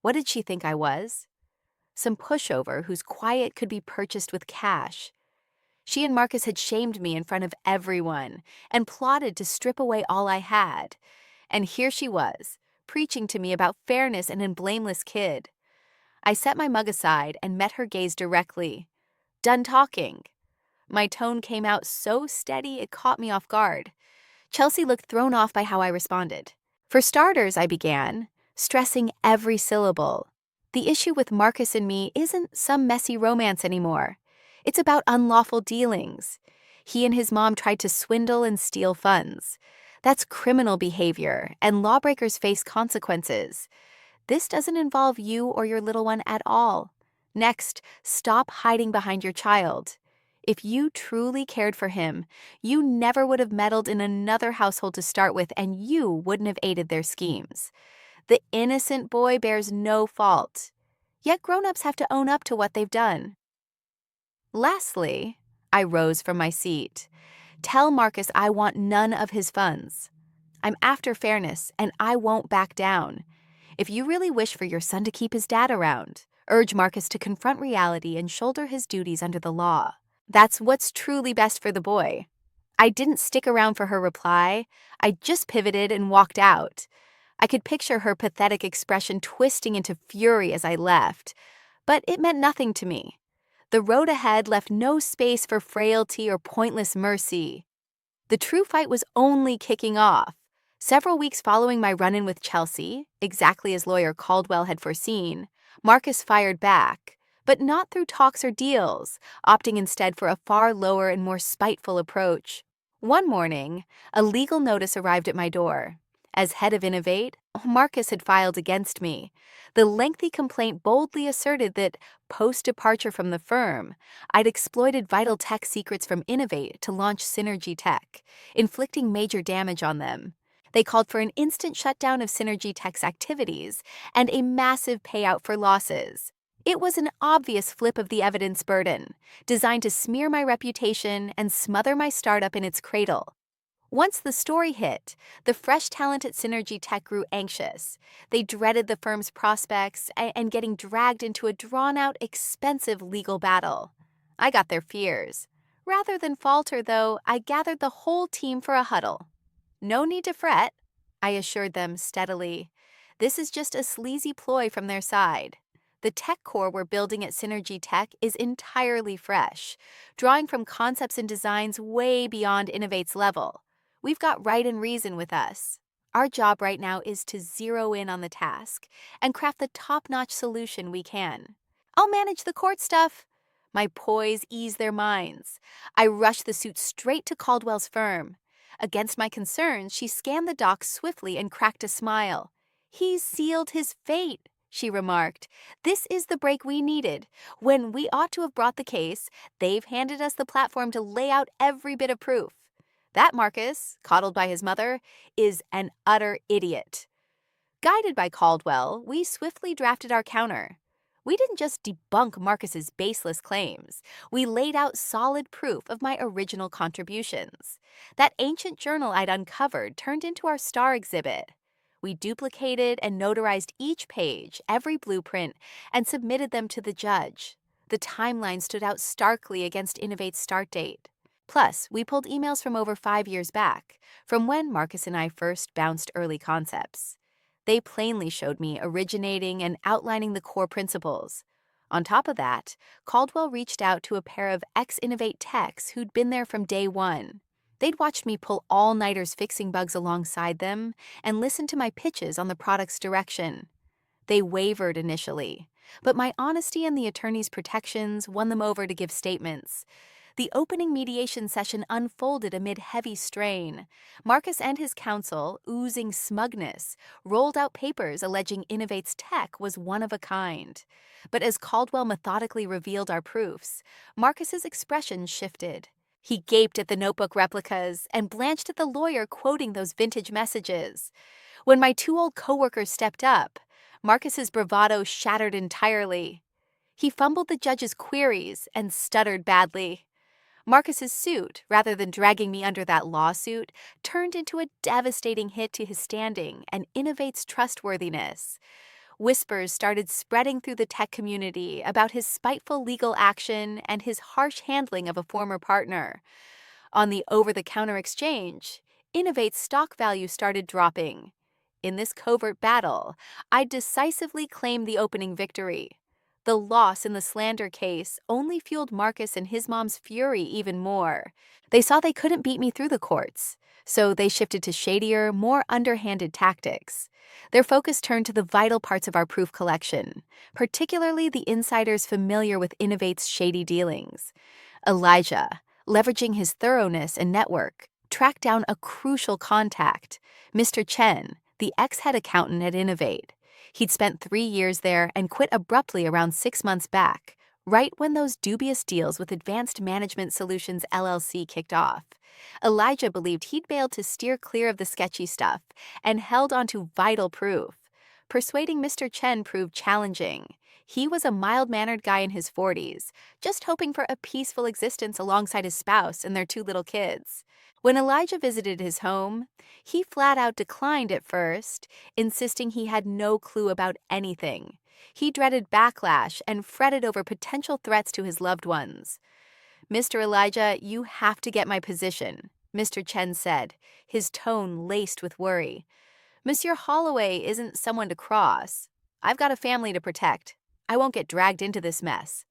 What did she think I was? Some pushover whose quiet could be purchased with cash. She and Marcus had shamed me in front of everyone and plotted to strip away all I had. And here she was, preaching to me about fairness and a blameless kid. I set my mug aside and met her gaze directly. Done talking. My tone came out so steady it caught me off guard. Chelsea looked thrown off by how I responded. For starters, I began, stressing every syllable. The issue with Marcus and me isn't some messy romance anymore. It's about unlawful dealings. He and his mom tried to swindle and steal funds. That's criminal behavior, and lawbreakers face consequences. This doesn't involve you or your little one at all. Next, stop hiding behind your child. If you truly cared for him, you never would have meddled in another household to start with, and you wouldn't have aided their schemes. The innocent boy bears no fault. Yet grown-ups have to own up to what they've done. Lastly, I rose from my seat. Tell Marcus I want none of his funds. I'm after fairness, and I won't back down. If you really wish for your son to keep his dad around, urge Marcus to confront reality and shoulder his duties under the law. That's what's truly best for the boy. I didn't stick around for her reply. I just pivoted and walked out. I could picture her pathetic expression twisting into fury as I left, but it meant nothing to me. The road ahead left no space for frailty or pointless mercy. The true fight was only kicking off. Several weeks following my run-in with Chelsea, exactly as lawyer Caldwell had foreseen, Marcus fired back, but not through talks or deals, opting instead for a far lower and more spiteful approach. One morning, a legal notice arrived at my door. As head of Innovate, Marcus had filed against me. The lengthy complaint boldly asserted that, post-departure from the firm, I'd exploited vital tech secrets from Innovate to launch Synergy Tech, inflicting major damage on them. They called for an instant shutdown of Synergy Tech's activities and a massive payout for losses. It was an obvious flip of the evidence burden, designed to smear my reputation and smother my startup in its cradle. Once the story hit, the fresh talent at Synergy Tech grew anxious. They dreaded the firm's prospects and getting dragged into a drawn-out, expensive legal battle. I got their fears. Rather than falter, though, I gathered the whole team for a huddle. No need to fret, I assured them steadily. This is just a sleazy ploy from their side. The tech core we're building at Synergy Tech is entirely fresh, drawing from concepts and designs way beyond Innovate's level. We've got right and reason with us. Our job right now is to zero in on the task and craft the top-notch solution we can. I'll manage the court stuff. My poise eased their minds. I rushed the suit straight to Caldwell's firm. Against my concerns, she scanned the docs swiftly and cracked a smile. He's sealed his fate, she remarked. This is the break we needed. When we ought to have brought the case, they've handed us the platform to lay out every bit of proof. That Marcus, coddled by his mother, is an utter idiot. Guided by Caldwell, we swiftly drafted our counter. We didn't just debunk Marcus's baseless claims. We laid out solid proof of my original contributions. That ancient journal I'd uncovered turned into our star exhibit. We duplicated and notarized each page, every blueprint, and submitted them to the judge. The timeline stood out starkly against Innovate's start date. Plus, we pulled emails from over 5 years back, from when Marcus and I first bounced early concepts. They plainly showed me originating and outlining the core principles. On top of that, Caldwell reached out to a pair of ex-Innovate techs who'd been there from day one. They'd watched me pull all-nighters fixing bugs alongside them and listen to my pitches on the product's direction. They wavered initially, but my honesty and the attorney's protections won them over to give statements. The opening mediation session unfolded amid heavy strain. Marcus and his counsel, oozing smugness, rolled out papers alleging Innovate's tech was one of a kind. But as Caldwell methodically revealed our proofs, Marcus's expression shifted. He gaped at the notebook replicas and blanched at the lawyer quoting those vintage messages. When my two old coworkers stepped up, Marcus's bravado shattered entirely. He fumbled the judge's queries and stuttered badly. Marcus's suit, rather than dragging me under that lawsuit, turned into a devastating hit to his standing and Innovate's trustworthiness. Whispers started spreading through the tech community about his spiteful legal action and his harsh handling of a former partner. On the over-the-counter exchange, Innovate's stock value started dropping. In this covert battle, I decisively claimed the opening victory. The loss in the slander case only fueled Marcus and his mom's fury even more. They saw they couldn't beat me through the courts, so they shifted to shadier, more underhanded tactics. Their focus turned to the vital parts of our proof collection, particularly the insiders familiar with Innovate's shady dealings. Elijah, leveraging his thoroughness and network, tracked down a crucial contact, Mr. Chen, the ex-head accountant at Innovate. He'd spent 3 years there and quit abruptly around 6 months back, right when those dubious deals with Advanced Management Solutions LLC kicked off. Elijah believed he'd be able to steer clear of the sketchy stuff and held onto vital proof. Persuading Mr. Chen proved challenging. He was a mild-mannered guy in his 40s, just hoping for a peaceful existence alongside his spouse and their 2 little kids. When Elijah visited his home, he flat out declined at first, insisting he had no clue about anything. He dreaded backlash and fretted over potential threats to his loved ones. "Mr. Elijah, you have to get my position," Mr. Chen said, his tone laced with worry. "Monsieur Holloway isn't someone to cross. I've got a family to protect. I won't get dragged into this mess."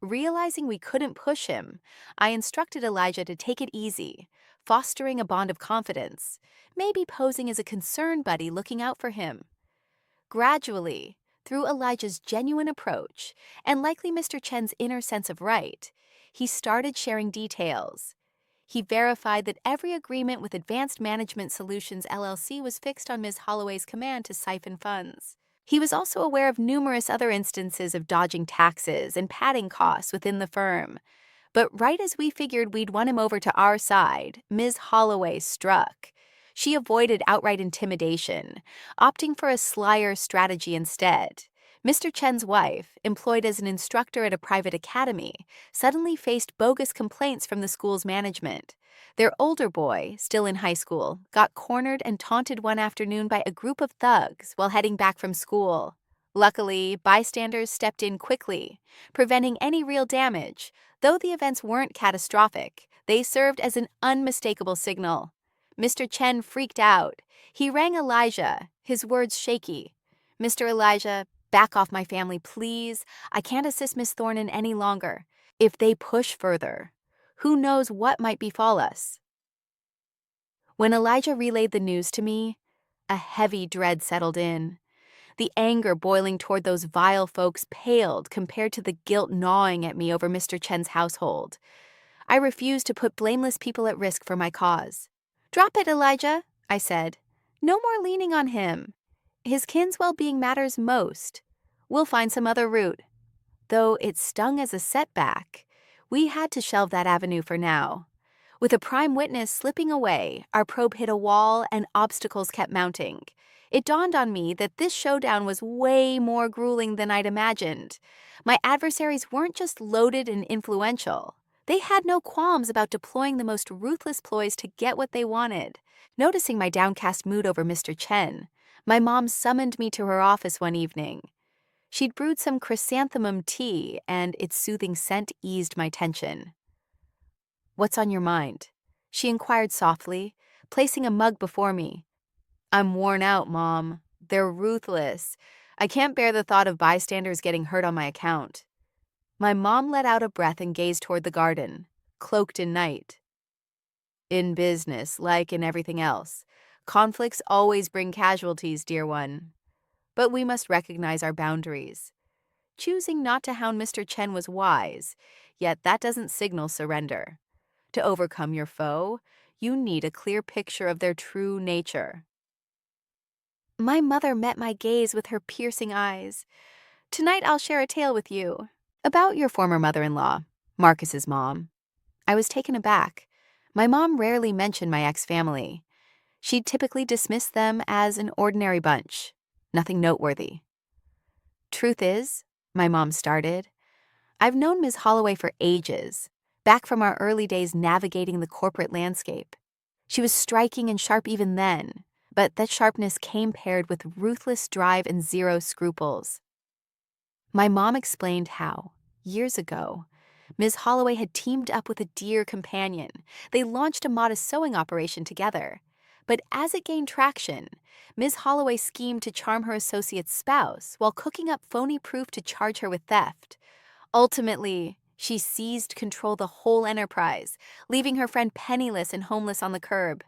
Realizing we couldn't push him, I instructed Elijah to take it easy, fostering a bond of confidence, maybe posing as a concerned buddy looking out for him. Gradually, through Elijah's genuine approach, and likely Mr. Chen's inner sense of right, he started sharing details. He verified that every agreement with Advanced Management Solutions LLC was fixed on Ms. Holloway's command to siphon funds. He was also aware of numerous other instances of dodging taxes and padding costs within the firm. But right as we figured we'd won him over to our side, Ms. Holloway struck. She avoided outright intimidation, opting for a slyer strategy instead. Mr. Chen's wife, employed as an instructor at a private academy, suddenly faced bogus complaints from the school's management. Their older boy, still in high school, got cornered and taunted one afternoon by a group of thugs while heading back from school. Luckily, bystanders stepped in quickly, preventing any real damage. Though the events weren't catastrophic, they served as an unmistakable signal. Mr. Chen freaked out. He rang Elijah, his words shaky. "Mr. Elijah, back off my family, please. I can't assist Miss Thornton any longer. If they push further, who knows what might befall us?" When Elijah relayed the news to me, a heavy dread settled in. The anger boiling toward those vile folks paled compared to the guilt gnawing at me over Mr. Chen's household. I refused to put blameless people at risk for my cause. "Drop it, Elijah," I said. "No more leaning on him. His kin's well-being matters most. We'll find some other route." Though it stung as a setback, we had to shelve that avenue for now. With a prime witness slipping away, our probe hit a wall and obstacles kept mounting. It dawned on me that this showdown was way more grueling than I'd imagined. My adversaries weren't just loaded and influential. They had no qualms about deploying the most ruthless ploys to get what they wanted. Noticing my downcast mood over Mr. Chen, my mom summoned me to her office one evening. She'd brewed some chrysanthemum tea, and its soothing scent eased my tension. "What's on your mind?" she inquired softly, placing a mug before me. "I'm worn out, Mom. They're ruthless. I can't bear the thought of bystanders getting hurt on my account." My mom let out a breath and gazed toward the garden, cloaked in night. "In business, like in everything else, conflicts always bring casualties, dear one. But we must recognize our boundaries. Choosing not to hound Mr. Chen was wise, yet that doesn't signal surrender. To overcome your foe, you need a clear picture of their true nature." My mother met my gaze with her piercing eyes. "Tonight I'll share a tale with you about your former mother-in-law, Marcus's mom." I was taken aback. My mom rarely mentioned my ex-family. She'd typically dismiss them as an ordinary bunch, nothing noteworthy. "Truth is," my mom started, "I've known Ms. Holloway for ages, back from our early days navigating the corporate landscape. She was striking and sharp even then, but that sharpness came paired with ruthless drive and zero scruples. My mom explained how, years ago, Ms. Holloway had teamed up with a dear companion. They launched a modest sewing operation together. But as it gained traction, Ms. Holloway schemed to charm her associate's spouse while cooking up phony proof to charge her with theft. Ultimately, she seized control of the whole enterprise, leaving her friend penniless and homeless on the curb.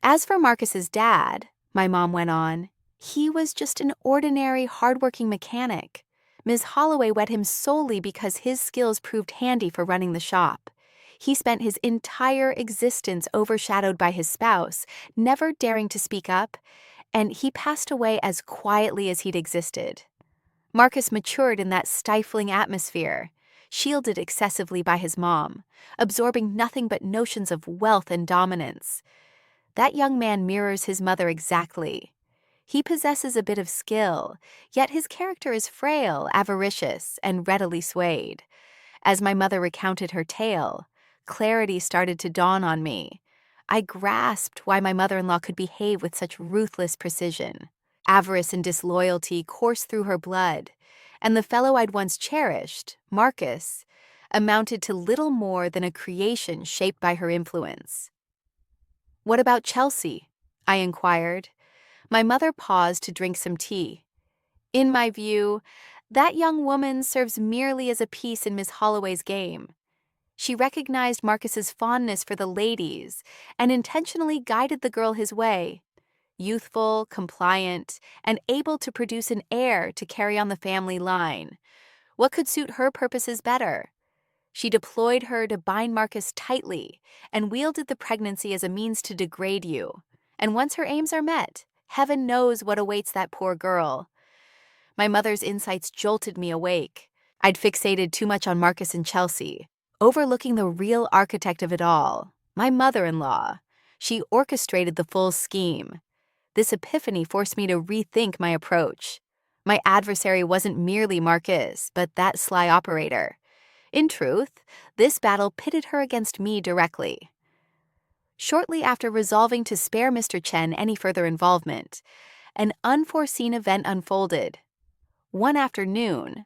As for Marcus's dad, my mom went on, he was just an ordinary, hardworking mechanic. Ms. Holloway wed him solely because his skills proved handy for running the shop. He spent his entire existence overshadowed by his spouse, never daring to speak up, and he passed away as quietly as he'd existed. Marcus matured in that stifling atmosphere, shielded excessively by his mom, absorbing nothing but notions of wealth and dominance. That young man mirrors his mother exactly. He possesses a bit of skill, yet his character is frail, avaricious, and readily swayed. As my mother recounted her tale, clarity started to dawn on me. I grasped why my mother-in-law could behave with such ruthless precision. Avarice and disloyalty coursed through her blood, and the fellow I'd once cherished, Marcus, amounted to little more than a creation shaped by her influence. "What about Chelsea?" I inquired. My mother paused to drink some tea. "In my view, that young woman serves merely as a piece in Miss Holloway's game. She recognized Marcus's fondness for the ladies and intentionally guided the girl his way. Youthful, compliant, and able to produce an heir to carry on the family line. What could suit her purposes better? She deployed her to bind Marcus tightly and wielded the pregnancy as a means to degrade you. And once her aims are met, heaven knows what awaits that poor girl." My mother's insights jolted me awake. I'd fixated too much on Marcus and Chelsea, overlooking the real architect of it all, my mother-in-law. She orchestrated the full scheme. This epiphany forced me to rethink my approach. My adversary wasn't merely Marcus, but that sly operator. In truth, this battle pitted her against me directly. Shortly after resolving to spare Mr. Chen any further involvement, an unforeseen event unfolded. One afternoon,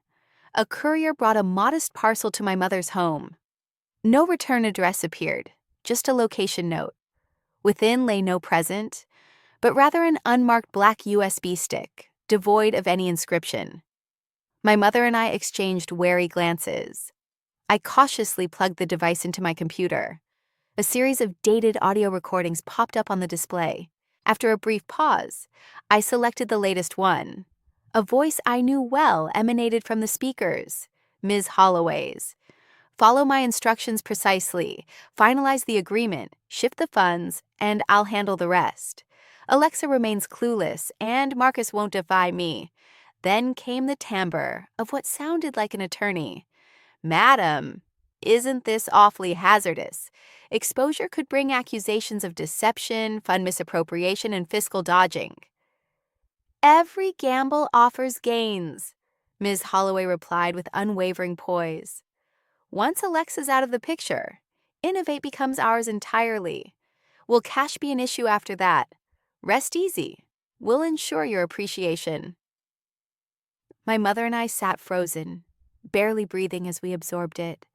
a courier brought a modest parcel to my mother's home. No return address appeared, just a location note. Within lay no present, but rather an unmarked black USB stick, devoid of any inscription. My mother and I exchanged wary glances. I cautiously plugged the device into my computer. A series of dated audio recordings popped up on the display. After a brief pause, I selected the latest one. A voice I knew well emanated from the speakers, Ms. Holloway's. "Follow my instructions precisely, finalize the agreement, shift the funds, and I'll handle the rest. Alexa remains clueless, and Marcus won't defy me." Then came the timbre of what sounded like an attorney. "Madam, isn't this awfully hazardous? Exposure could bring accusations of deception, fund misappropriation, and fiscal dodging." "Every gamble offers gains," Ms. Holloway replied with unwavering poise. "Once Alexa's out of the picture, Innovate becomes ours entirely. Will cash be an issue after that? Rest easy. We'll ensure your appreciation." My mother and I sat frozen, barely breathing as we absorbed it.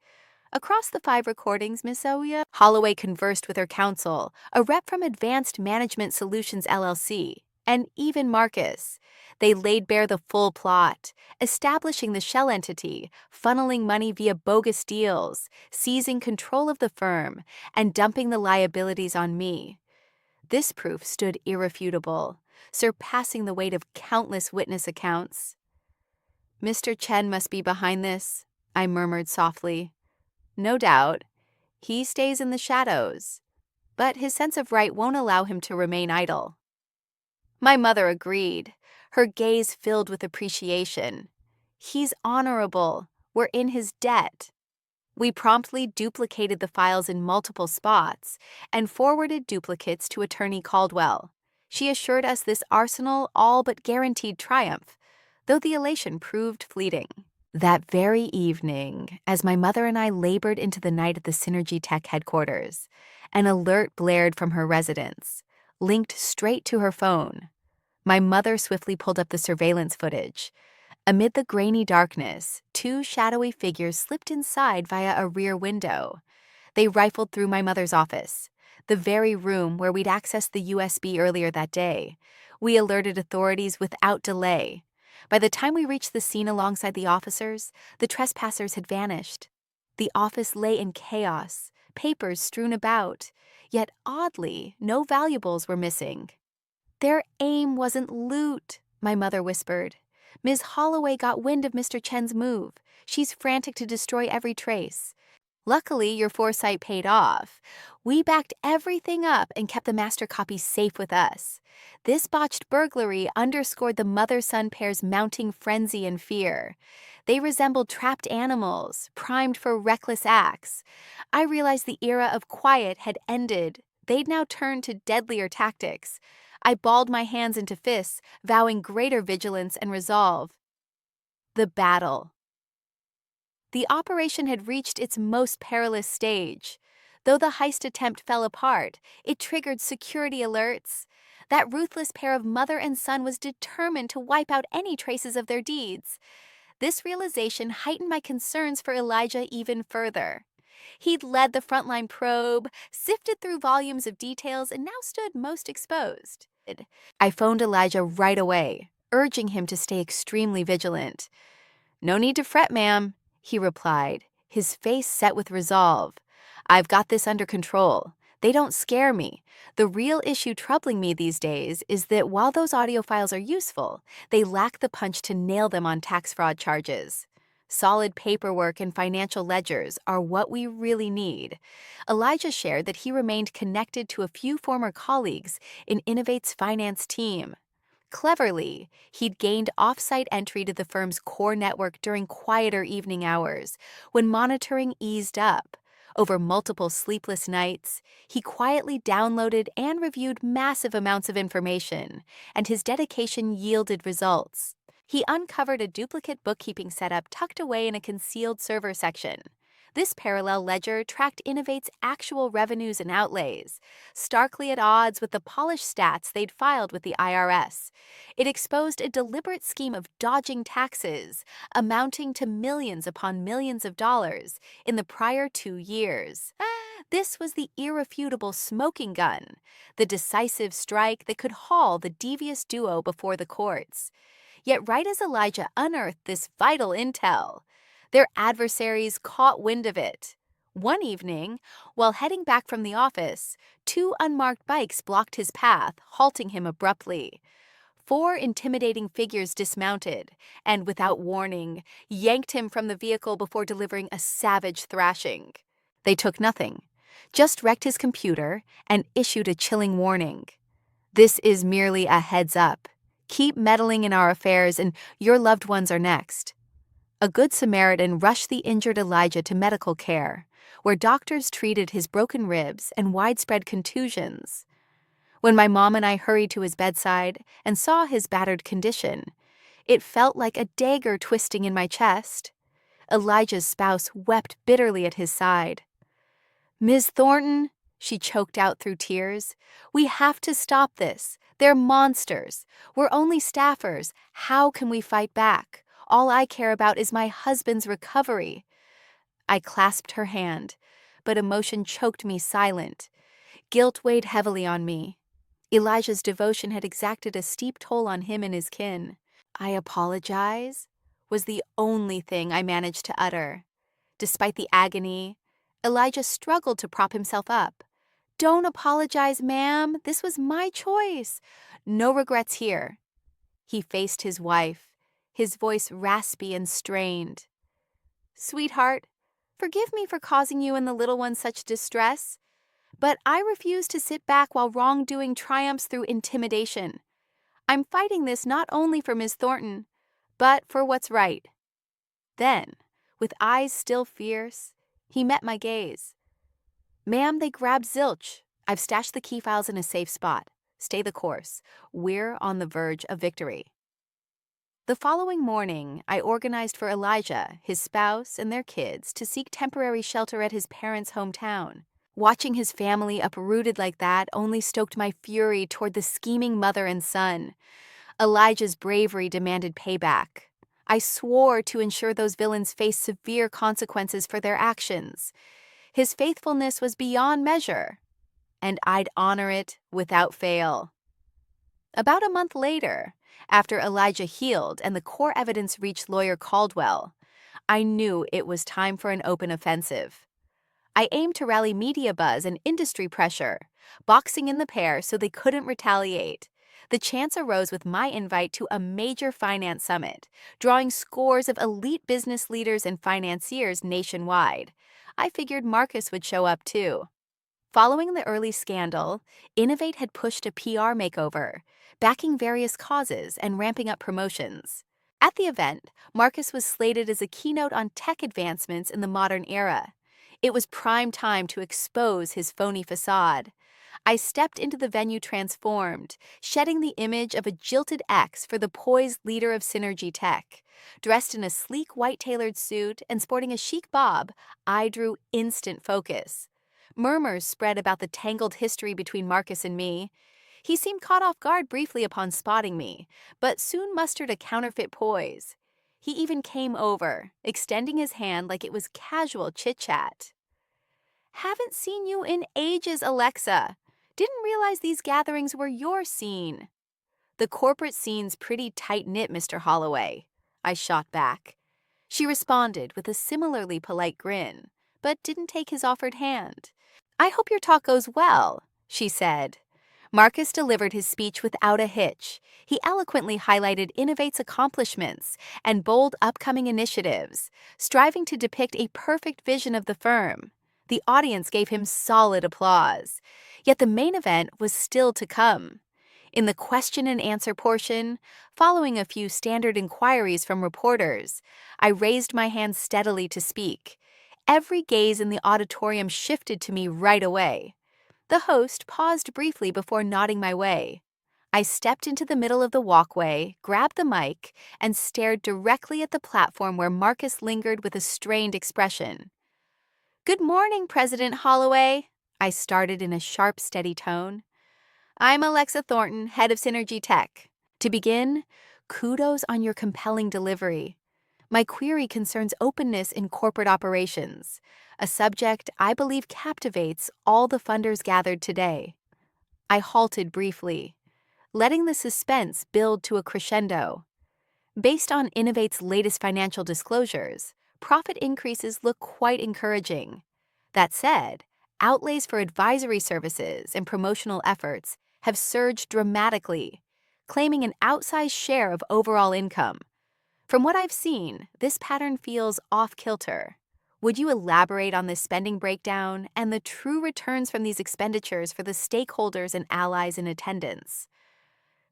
Across the 5 recordings, Miss Oya Holloway conversed with her counsel, a rep from Advanced Management Solutions LLC, and even Marcus. They laid bare the full plot, establishing the shell entity, funneling money via bogus deals, seizing control of the firm, and dumping the liabilities on me. This proof stood irrefutable, surpassing the weight of countless witness accounts. "Mr. Chen must be behind this," I murmured softly. "No doubt. He stays in the shadows, but his sense of right won't allow him to remain idle." My mother agreed, her gaze filled with appreciation. "He's honorable. We're in his debt." We promptly duplicated the files in multiple spots and forwarded duplicates to Attorney Caldwell. She assured us this arsenal all but guaranteed triumph, though the elation proved fleeting. That very evening, as my mother and I labored into the night at the Synergy Tech headquarters, an alert blared from her residence. linked straight to her phone. My mother swiftly pulled up the surveillance footage. Amid the grainy darkness, two shadowy figures slipped inside via a rear window. They rifled through my mother's office, the very room where we'd accessed the USB earlier that day. We alerted authorities without delay. By the time we reached the scene alongside the officers, the trespassers had vanished. The office lay in chaos, papers strewn about, yet oddly, no valuables were missing. "Their aim wasn't loot," my mother whispered. "Ms. Holloway got wind of Mr. Chen's move. She's frantic to destroy every trace. Luckily, your foresight paid off. We backed everything up and kept the master copy safe with us. This botched burglary underscored the mother-son pair's mounting frenzy and fear. They resembled trapped animals, primed for reckless acts. I realized the era of quiet had ended. They'd now turned to deadlier tactics. I balled my hands into fists, vowing greater vigilance and resolve. The battle. The operation had reached its most perilous stage. Though the heist attempt fell apart, it triggered security alerts. That ruthless pair of mother and son was determined to wipe out any traces of their deeds. This realization heightened my concerns for Elijah even further. He'd led the frontline probe, sifted through volumes of details, and now stood most exposed. I phoned Elijah right away, urging him to stay extremely vigilant. "No need to fret, ma'am," he replied, his face set with resolve. "I've got this under control. They don't scare me. The real issue troubling me these days is that while those audio files are useful, they lack the punch to nail them on tax fraud charges. Solid paperwork and financial ledgers are what we really need." Elijah shared that he remained connected to a few former colleagues in Innovate's finance team. Cleverly, he'd gained off-site entry to the firm's core network during quieter evening hours, when monitoring eased up. Over multiple sleepless nights, he quietly downloaded and reviewed massive amounts of information, and his dedication yielded results. He uncovered a duplicate bookkeeping setup tucked away in a concealed server section. This parallel ledger tracked Innovate's actual revenues and outlays, starkly at odds with the polished stats they'd filed with the IRS. It exposed a deliberate scheme of dodging taxes, amounting to millions upon millions of dollars in the prior 2 years. This was the irrefutable smoking gun, the decisive strike that could haul the devious duo before the courts. Yet right as Elijah unearthed this vital intel, their adversaries caught wind of it. One evening, while heading back from the office, 2 unmarked bikes blocked his path, halting him abruptly. 4 intimidating figures dismounted and, without warning, yanked him from the vehicle before delivering a savage thrashing. They took nothing, just wrecked his computer and issued a chilling warning. "This is merely a heads up. Keep meddling in our affairs and your loved ones are next." A good Samaritan rushed the injured Elijah to medical care, where doctors treated his broken ribs and widespread contusions. When my mom and I hurried to his bedside and saw his battered condition, it felt like a dagger twisting in my chest. Elijah's spouse wept bitterly at his side. "Ms. Thornton," she choked out through tears, "we have to stop this. They're monsters. We're only staffers. How can we fight back? All I care about is my husband's recovery." I clasped her hand, but emotion choked me silent. Guilt weighed heavily on me. Elijah's devotion had exacted a steep toll on him and his kin. "I apologize," was the only thing I managed to utter. Despite the agony, Elijah struggled to prop himself up. "Don't apologize, ma'am. This was my choice. No regrets here." He faced his wife, his voice raspy and strained. "Sweetheart, forgive me for causing you and the little one such distress, but I refuse to sit back while wrongdoing triumphs through intimidation. I'm fighting this not only for Miss Thornton, but for what's right." Then, with eyes still fierce, he met my gaze. "Ma'am, they grabbed zilch. I've stashed the key files in a safe spot. Stay the course. We're on the verge of victory." The following morning, I organized for Elijah, his spouse, and their kids to seek temporary shelter at his parents' hometown. Watching his family uprooted like that only stoked my fury toward the scheming mother and son. Elijah's bravery demanded payback. I swore to ensure those villains faced severe consequences for their actions. His faithfulness was beyond measure, and I'd honor it without fail. About a month later, after Elijah healed and the core evidence reached lawyer Caldwell, I knew it was time for an open offensive. I aimed to rally media buzz and industry pressure, boxing in the pair so they couldn't retaliate. The chance arose with my invite to a major finance summit, drawing scores of elite business leaders and financiers nationwide. I figured Marcus would show up too. Following the early scandal, Innovate had pushed a PR makeover, backing various causes and ramping up promotions. At the event, Marcus was slated as a keynote on tech advancements in the modern era. It was prime time to expose his phony facade. I stepped into the venue transformed, shedding the image of a jilted ex for the poised leader of Synergy Tech. Dressed in a sleek white tailored suit and sporting a chic bob, I drew instant focus. Murmurs spread about the tangled history between Marcus and me. He seemed caught off guard briefly upon spotting me, but soon mustered a counterfeit poise. He even came over, extending his hand like it was casual chit-chat. "Haven't seen you in ages, Alexa. Didn't realize these gatherings were your scene." "The corporate scene's pretty tight-knit, Mr. Holloway," I shot back. She responded with a similarly polite grin, but didn't take his offered hand. "I hope your talk goes well," she said. Marcus delivered his speech without a hitch. He eloquently highlighted Innovate's accomplishments and bold upcoming initiatives, striving to depict a perfect vision of the firm. The audience gave him solid applause. Yet the main event was still to come. In the question and answer portion, following a few standard inquiries from reporters, I raised my hand steadily to speak. Every gaze in the auditorium shifted to me right away. The host paused briefly before nodding my way. I stepped into the middle of the walkway, grabbed the mic, and stared directly at the platform where Marcus lingered with a strained expression. "Good morning, President Holloway," I started in a sharp, steady tone. "I'm Alexa Thornton, head of Synergy Tech. To begin, kudos on your compelling delivery. My query concerns openness in corporate operations, a subject I believe captivates all the funders gathered today." I halted briefly, letting the suspense build to a crescendo. Based on Innovate's latest financial disclosures, profit increases look quite encouraging. That said, outlays for advisory services and promotional efforts have surged dramatically, claiming an outsized share of overall income. From what I've seen, this pattern feels off-kilter. Would you elaborate on this spending breakdown and the true returns from these expenditures for the stakeholders and allies in attendance?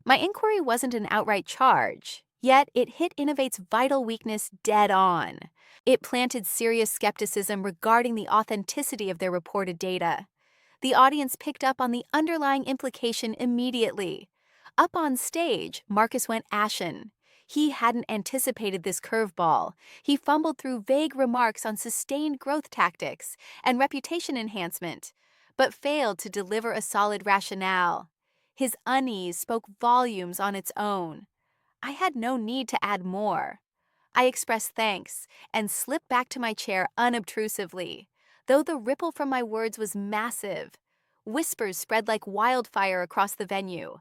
My inquiry wasn't an outright charge, yet it hit Innovate's vital weakness dead on. It planted serious skepticism regarding the authenticity of their reported data. The audience picked up on the underlying implication immediately. Up on stage, Marcus went ashen. He hadn't anticipated this curveball. He fumbled through vague remarks on sustained growth tactics and reputation enhancement, but failed to deliver a solid rationale. His unease spoke volumes on its own. I had no need to add more. I expressed thanks and slipped back to my chair unobtrusively, though the ripple from my words was massive. Whispers spread like wildfire across the venue.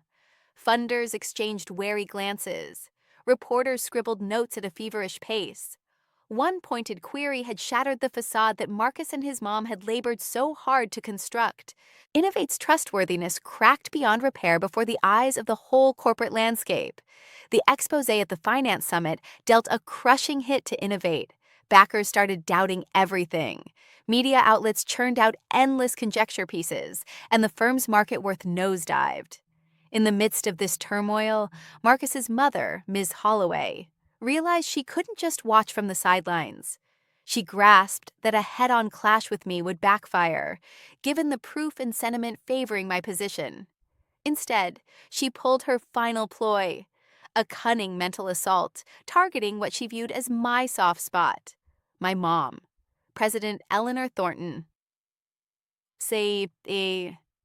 Funders exchanged wary glances. Reporters scribbled notes at a feverish pace. One pointed query had shattered the facade that Marcus and his mom had labored so hard to construct. Innovate's trustworthiness cracked beyond repair before the eyes of the whole corporate landscape. The expose at the Finance Summit dealt a crushing hit to Innovate. Backers started doubting everything. Media outlets churned out endless conjecture pieces, and the firm's market worth nosedived. In the midst of this turmoil, Marcus's mother, Ms. Holloway, realized she couldn't just watch from the sidelines. She grasped that a head-on clash with me would backfire, given the proof and sentiment favoring my position. Instead, she pulled her final ploy, a cunning mental assault, targeting what she viewed as my soft spot, my mom, President Eleanor Thornton.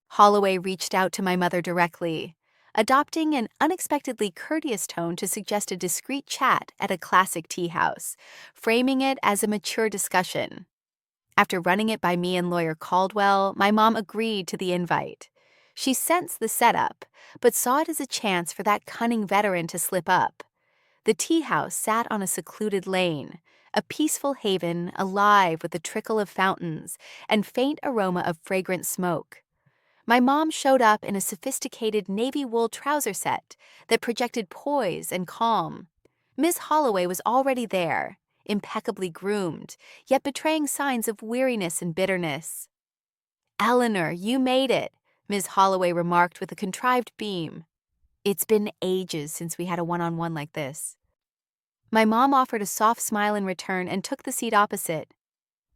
Holloway reached out to my mother directly, adopting an unexpectedly courteous tone to suggest a discreet chat at a classic tea house, framing it as a mature discussion. After running it by me and lawyer Caldwell, my mom agreed to the invite. She sensed the setup, but saw it as a chance for that cunning veteran to slip up. The tea house sat on a secluded lane, a peaceful haven alive with the trickle of fountains and faint aroma of fragrant smoke. My mom showed up in a sophisticated navy wool trouser set that projected poise and calm. Miss Holloway was already there, impeccably groomed, yet betraying signs of weariness and bitterness. "Eleanor, you made it," Miss Holloway remarked with a contrived beam. "It's been ages since we had a one-on-one like this." My mom offered a soft smile in return and took the seat opposite.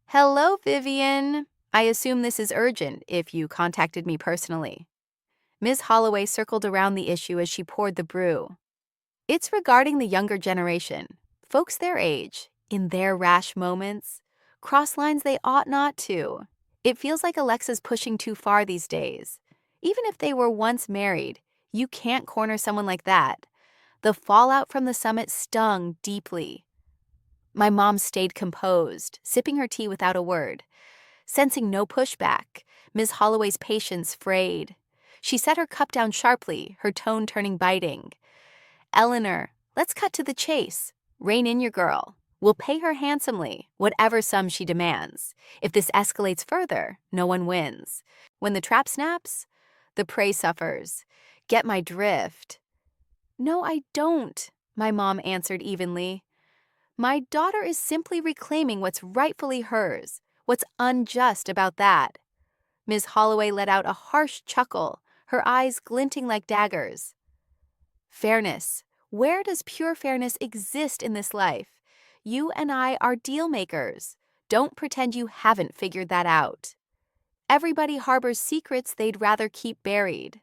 "Hello, Vivian. I assume this is urgent if you contacted me personally." Ms. Holloway circled around the issue as she poured the brew. "It's regarding the younger generation. Folks their age, in their rash moments, cross lines they ought not to. It feels like Alexa's pushing too far these days. Even if they were once married, you can't corner someone like that." The fallout from the summit stung deeply. My mom stayed composed, sipping her tea without a word. Sensing no pushback, Ms. Holloway's patience frayed. She set her cup down sharply, her tone turning biting. "Eleanor, let's cut to the chase. Rein in your girl. We'll pay her handsomely, whatever sum she demands. If this escalates further, no one wins. When the trap snaps, the prey suffers. Get my drift?" "No, I don't," my mom answered evenly. "My daughter is simply reclaiming what's rightfully hers. What's unjust about that?" Ms. Holloway let out a harsh chuckle, her eyes glinting like daggers. "Fairness. Where does pure fairness exist in this life? You and I are deal makers. Don't pretend you haven't figured that out. Everybody harbors secrets they'd rather keep buried.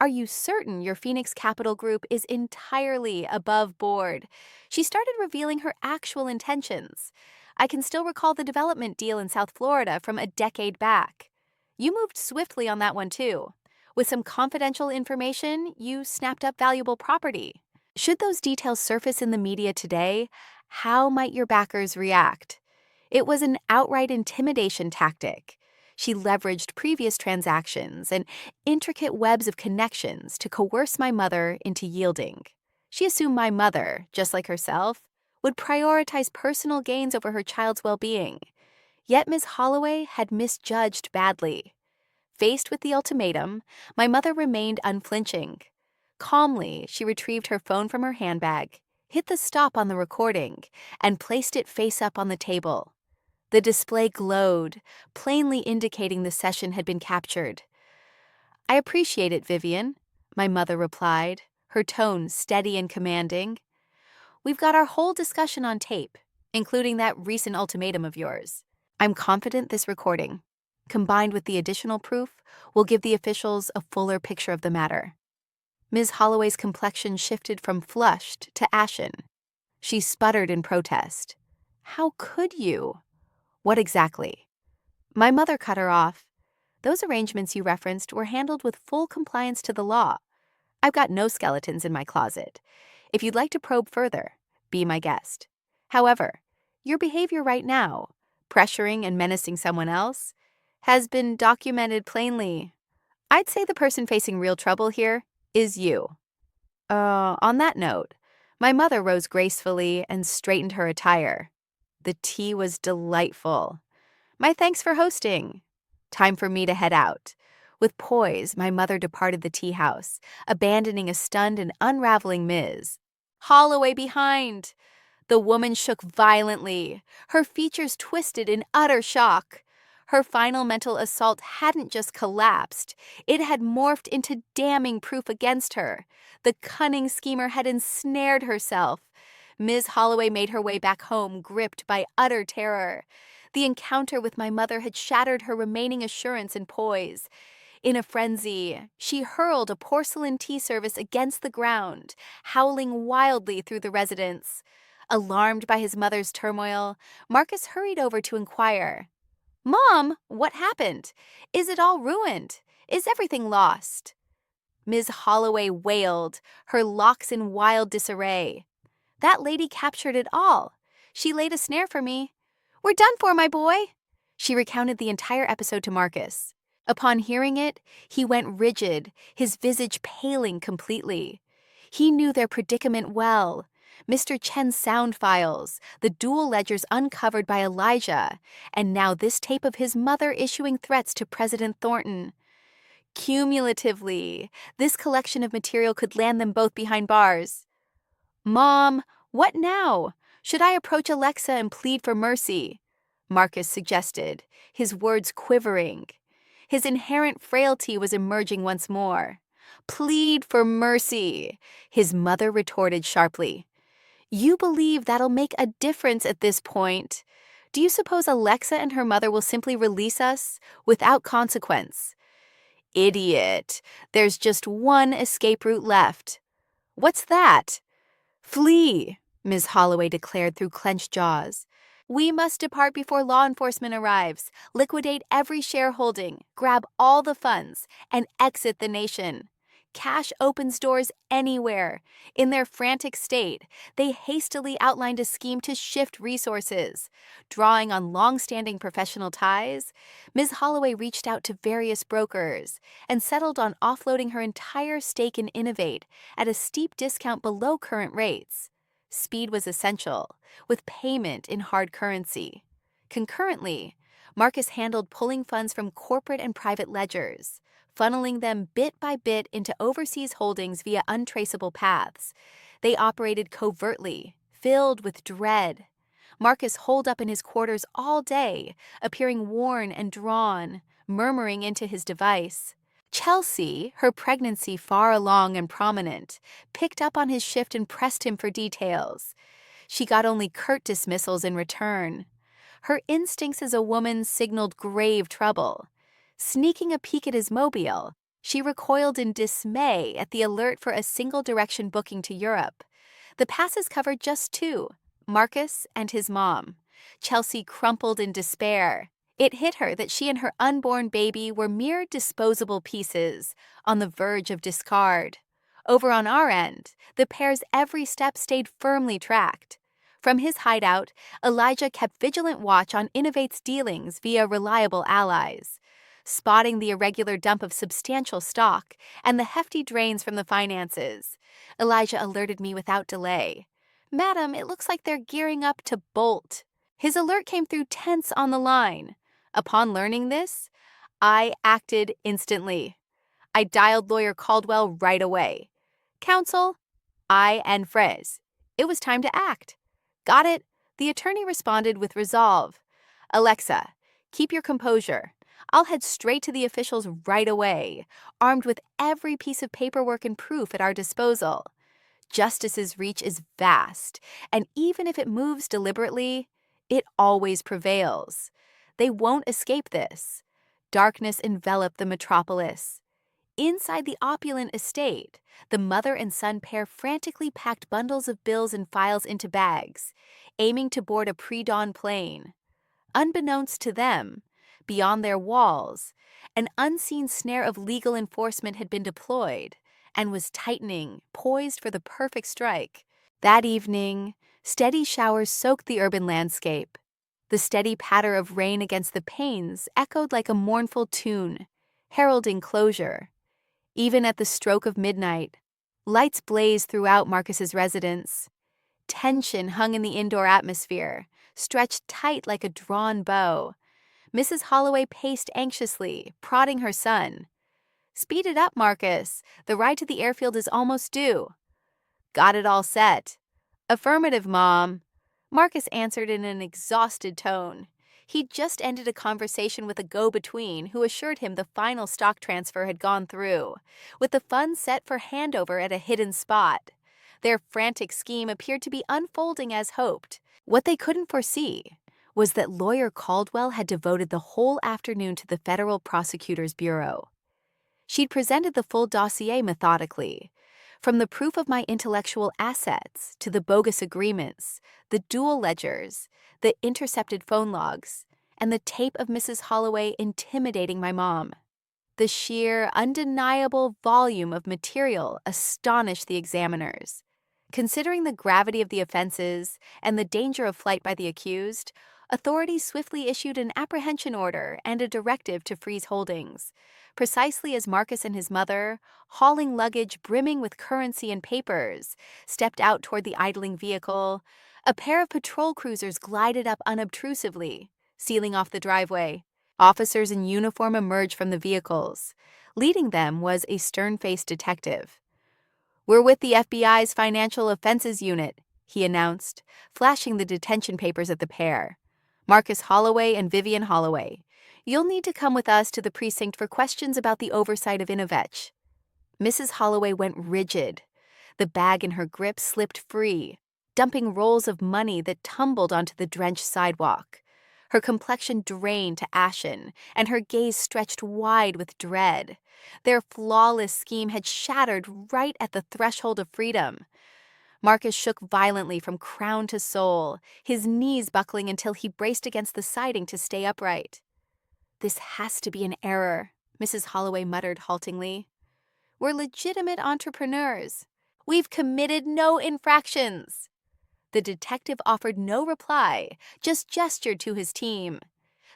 Are you certain your Phoenix Capital Group is entirely above board?" She started revealing her actual intentions. "I can still recall the development deal in South Florida from a decade back. You moved swiftly on that one too. With some confidential information, you snapped up valuable property. Should those details surface in the media today, how might your backers react?" It was an outright intimidation tactic. She leveraged previous transactions and intricate webs of connections to coerce my mother into yielding. She assumed my mother, just like herself, would prioritize personal gains over her child's well-being. Yet Ms. Holloway had misjudged badly. Faced with the ultimatum, my mother remained unflinching. Calmly, she retrieved her phone from her handbag, hit the stop on the recording, and placed it face up on the table. The display glowed, plainly indicating the session had been captured. "I appreciate it, Vivian," my mother replied, her tone steady and commanding. "We've got our whole discussion on tape, including that recent ultimatum of yours. I'm confident this recording, combined with the additional proof, will give the officials a fuller picture of the matter." Ms. Holloway's complexion shifted from flushed to ashen. She sputtered in protest. "How could you?" "What exactly?" My mother cut her off. "Those arrangements you referenced were handled with full compliance to the law. I've got no skeletons in my closet. If you'd like to probe further, be my guest. However, your behavior right now, pressuring and menacing someone else, has been documented plainly. I'd say the person facing real trouble here is you." On that note, my mother rose gracefully and straightened her attire. The tea was delightful. "My thanks for hosting. Time for me to head out." With poise, my mother departed the tea house, abandoning a stunned and unraveling Ms. Holloway behind. The woman shook violently, her features twisted in utter shock. Her final mental assault hadn't just collapsed, it had morphed into damning proof against her. The cunning schemer had ensnared herself. Ms. Holloway made her way back home, gripped by utter terror. The encounter with my mother had shattered her remaining assurance and poise. In a frenzy, she hurled a porcelain tea service against the ground, howling wildly through the residence. Alarmed by his mother's turmoil, Marcus hurried over to inquire. Mom, what happened? Is it all ruined? Is everything lost? Ms. Holloway wailed, her locks in wild disarray. That lady captured it all. She laid a snare for me. We're done for, my boy. She recounted the entire episode to Marcus. Upon hearing it, he went rigid, his visage paling completely. He knew their predicament well. Mr. Chen's sound files, the dual ledgers uncovered by Elijah, and now this tape of his mother issuing threats to President Thornton. Cumulatively, this collection of material could land them both behind bars. Mom, what now? Should I approach Alexa and plead for mercy? Marcus suggested, his words quivering. His inherent frailty was emerging once more. Plead for mercy, his mother retorted sharply. You believe that'll make a difference at this point. Do you suppose Alexa and her mother will simply release us without consequence? Idiot. There's just one escape route left. What's that? Flee, Ms. Holloway declared through clenched jaws. We must depart before law enforcement arrives, liquidate every shareholding, grab all the funds, and exit the nation. Cash opens doors anywhere. In their frantic state, they hastily outlined a scheme to shift resources. Drawing on long-standing professional ties, Ms. Holloway reached out to various brokers and settled on offloading her entire stake in Innovate at a steep discount below current rates. Speed was essential, with payment in hard currency. Concurrently, Marcus handled pulling funds from corporate and private ledgers, funneling them bit by bit into overseas holdings via untraceable paths. They operated covertly, filled with dread. Marcus holed up in his quarters all day, appearing worn and drawn, murmuring into his device. Chelsea, her pregnancy far along and prominent, picked up on his shift and pressed him for details. She got only curt dismissals in return. Her instincts as a woman signaled grave trouble. Sneaking a peek at his mobile, she recoiled in dismay at the alert for a single-direction booking to Europe. The passes covered just two, Marcus and his mom. Chelsea crumpled in despair. It hit her that she and her unborn baby were mere disposable pieces, on the verge of discard. Over on our end, the pair's every step stayed firmly tracked. From his hideout, Elijah kept vigilant watch on Innovate's dealings via reliable allies. Spotting the irregular dump of substantial stock and the hefty drains from the finances, Elijah alerted me without delay. Madam, it looks like they're gearing up to bolt. His alert came through tense on the line. Upon learning this, I acted instantly. I dialed lawyer Caldwell right away. Counsel, I and Frez. It was time to act. Got it? The attorney responded with resolve. Alexa, keep your composure. I'll head straight to the officials right away, armed with every piece of paperwork and proof at our disposal. Justice's reach is vast, and even if it moves deliberately, it always prevails. They won't escape this. Darkness enveloped the metropolis. Inside the opulent estate, the mother and son pair frantically packed bundles of bills and files into bags, aiming to board a pre-dawn plane. Unbeknownst to them, beyond their walls, an unseen snare of legal enforcement had been deployed and was tightening, poised for the perfect strike. That evening, steady showers soaked the urban landscape. The steady patter of rain against the panes echoed like a mournful tune, heralding closure. Even at the stroke of midnight, lights blazed throughout Marcus's residence. Tension hung in the indoor atmosphere, stretched tight like a drawn bow. Mrs. Holloway paced anxiously, prodding her son. Speed it up, Marcus. The ride to the airfield is almost due. Got it all set. Affirmative, Mom. Marcus answered in an exhausted tone. He'd just ended a conversation with a go-between who assured him the final stock transfer had gone through, with the funds set for handover at a hidden spot. Their frantic scheme appeared to be unfolding as hoped. What they couldn't foresee was that lawyer Caldwell had devoted the whole afternoon to the Federal Prosecutor's Bureau. She'd presented the full dossier methodically, from the proof of my intellectual assets to the bogus agreements, the dual ledgers, the intercepted phone logs, and the tape of Mrs. Holloway intimidating my mom. The sheer, undeniable volume of material astonished the examiners. Considering the gravity of the offenses and the danger of flight by the accused, authorities swiftly issued an apprehension order and a directive to freeze holdings. Precisely as Marcus and his mother, hauling luggage brimming with currency and papers, stepped out toward the idling vehicle, a pair of patrol cruisers glided up unobtrusively, sealing off the driveway. Officers in uniform emerged from the vehicles. Leading them was a stern-faced detective. "We're with the FBI's Financial Offenses Unit," he announced, flashing the detention papers at the pair. "Marcus Holloway and Vivian Holloway. You'll need to come with us to the precinct for questions about the oversight of Innovetch." Mrs. Holloway went rigid. The bag in her grip slipped free, dumping rolls of money that tumbled onto the drenched sidewalk. Her complexion drained to ashen, and her gaze stretched wide with dread. Their flawless scheme had shattered right at the threshold of freedom. Marcus shook violently from crown to sole, his knees buckling until he braced against the siding to stay upright. "This has to be an error," Mrs. Holloway muttered haltingly. "We're legitimate entrepreneurs. We've committed no infractions." The detective offered no reply, just gestured to his team.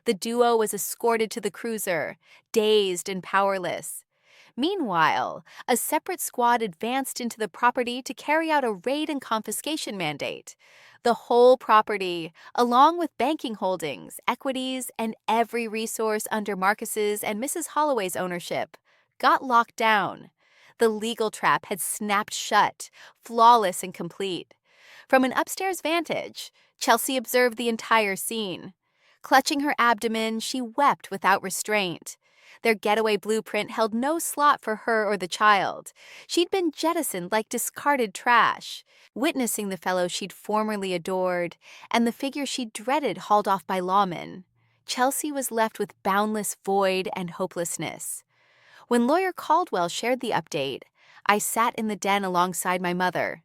The duo was escorted to the cruiser, dazed and powerless. Meanwhile, a separate squad advanced into the property to carry out a raid and confiscation mandate. The whole property, along with banking holdings, equities, and every resource under Marcus's and Mrs. Holloway's ownership, got locked down. The legal trap had snapped shut, flawless and complete. From an upstairs vantage, Chelsea observed the entire scene. Clutching her abdomen, she wept without restraint. Their getaway blueprint held no slot for her or the child. She'd been jettisoned like discarded trash. Witnessing the fellow she'd formerly adored and the figure she dreaded hauled off by lawmen, Chelsea was left with boundless void and hopelessness. When Lawyer Caldwell shared the update, I sat in the den alongside my mother.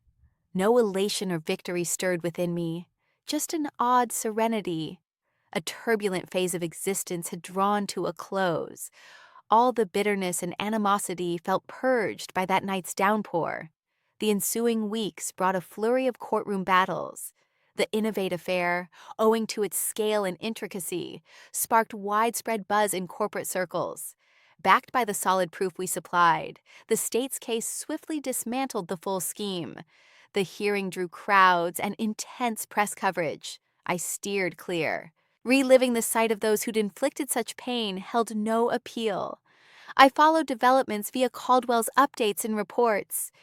No elation or victory stirred within me, just an odd serenity. A turbulent phase of existence had drawn to a close. All the bitterness and animosity felt purged by that night's downpour. The ensuing weeks brought a flurry of courtroom battles. The Innovate affair, owing to its scale and intricacy, sparked widespread buzz in corporate circles. Backed by the solid proof we supplied, the state's case swiftly dismantled the full scheme. The hearing drew crowds and intense press coverage. I steered clear. Reliving the sight of those who'd inflicted such pain held no appeal. I followed developments via Caldwell's updates and reports.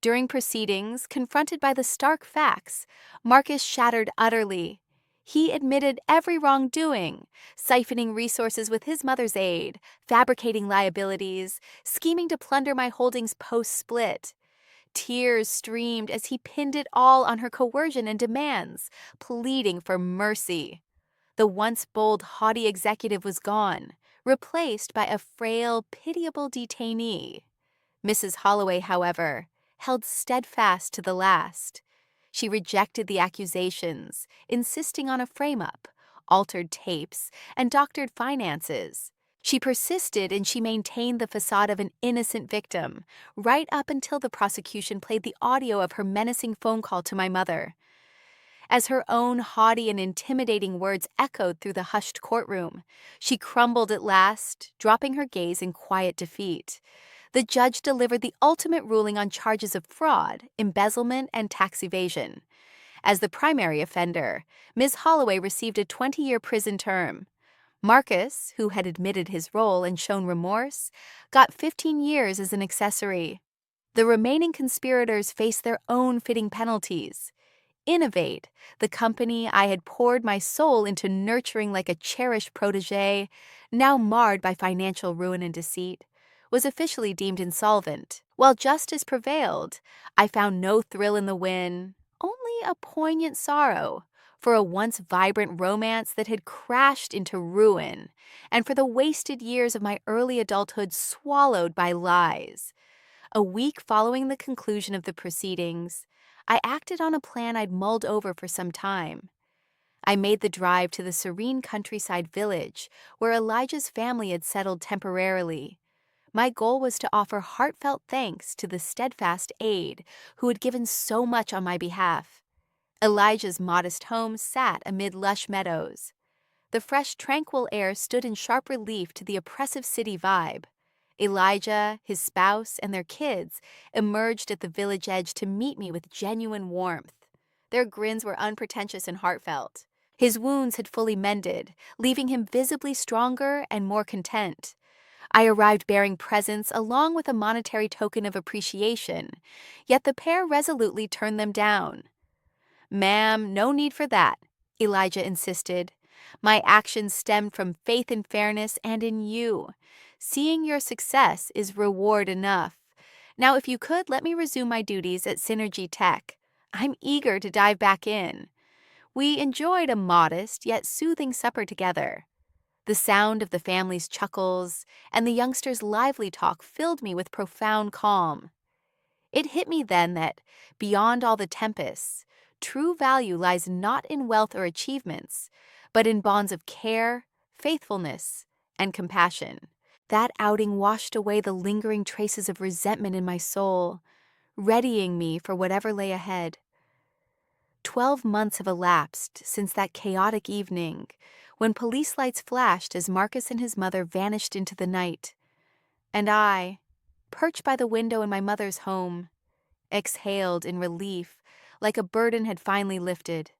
During proceedings, confronted by the stark facts, Marcus shattered utterly. He admitted every wrongdoing, siphoning resources with his mother's aid, fabricating liabilities, scheming to plunder my holdings post-split. Tears streamed as he pinned it all on her coercion and demands, pleading for mercy. The once bold, haughty executive was gone, replaced by a frail, pitiable detainee. Mrs. Holloway, however, held steadfast to the last. She rejected the accusations, insisting on a frame-up, altered tapes, and doctored finances. She persisted and she maintained the facade of an innocent victim, right up until the prosecution played the audio of her menacing phone call to my mother. As her own haughty and intimidating words echoed through the hushed courtroom, she crumbled at last, dropping her gaze in quiet defeat. The judge delivered the ultimate ruling on charges of fraud, embezzlement, and tax evasion. As the primary offender, Ms. Holloway received a 20-year prison term. Marcus, who had admitted his role and shown remorse, got 15 years as an accessory. The remaining conspirators faced their own fitting penalties. Innovate, the company I had poured my soul into nurturing like a cherished protege, now marred by financial ruin and deceit, was officially deemed insolvent. While justice prevailed, I found no thrill in the win, only a poignant sorrow for a once vibrant romance that had crashed into ruin, and for the wasted years of my early adulthood swallowed by lies. A week following the conclusion of the proceedings, I acted on a plan I'd mulled over for some time. I made the drive to the serene countryside village where Elijah's family had settled temporarily. My goal was to offer heartfelt thanks to the steadfast aide who had given so much on my behalf. Elijah's modest home sat amid lush meadows. The fresh, tranquil air stood in sharp relief to the oppressive city vibe. Elijah, his spouse, and their kids emerged at the village edge to meet me with genuine warmth. Their grins were unpretentious and heartfelt. His wounds had fully mended, leaving him visibly stronger and more content. I arrived bearing presents along with a monetary token of appreciation, yet the pair resolutely turned them down. "Ma'am, no need for that," Elijah insisted. "My actions stemmed from faith in fairness and in you. Seeing your success is reward enough. Now, if you could, let me resume my duties at Synergy Tech. I'm eager to dive back in." We enjoyed a modest yet soothing supper together. The sound of the family's chuckles and the youngsters' lively talk filled me with profound calm. It hit me then that, beyond all the tempests, true value lies not in wealth or achievements, but in bonds of care, faithfulness, and compassion. That outing washed away the lingering traces of resentment in my soul, readying me for whatever lay ahead. 12 months have elapsed since that chaotic evening when police lights flashed as Marcus and his mother vanished into the night. And I, perched by the window in my mother's home, exhaled in relief like a burden had finally lifted.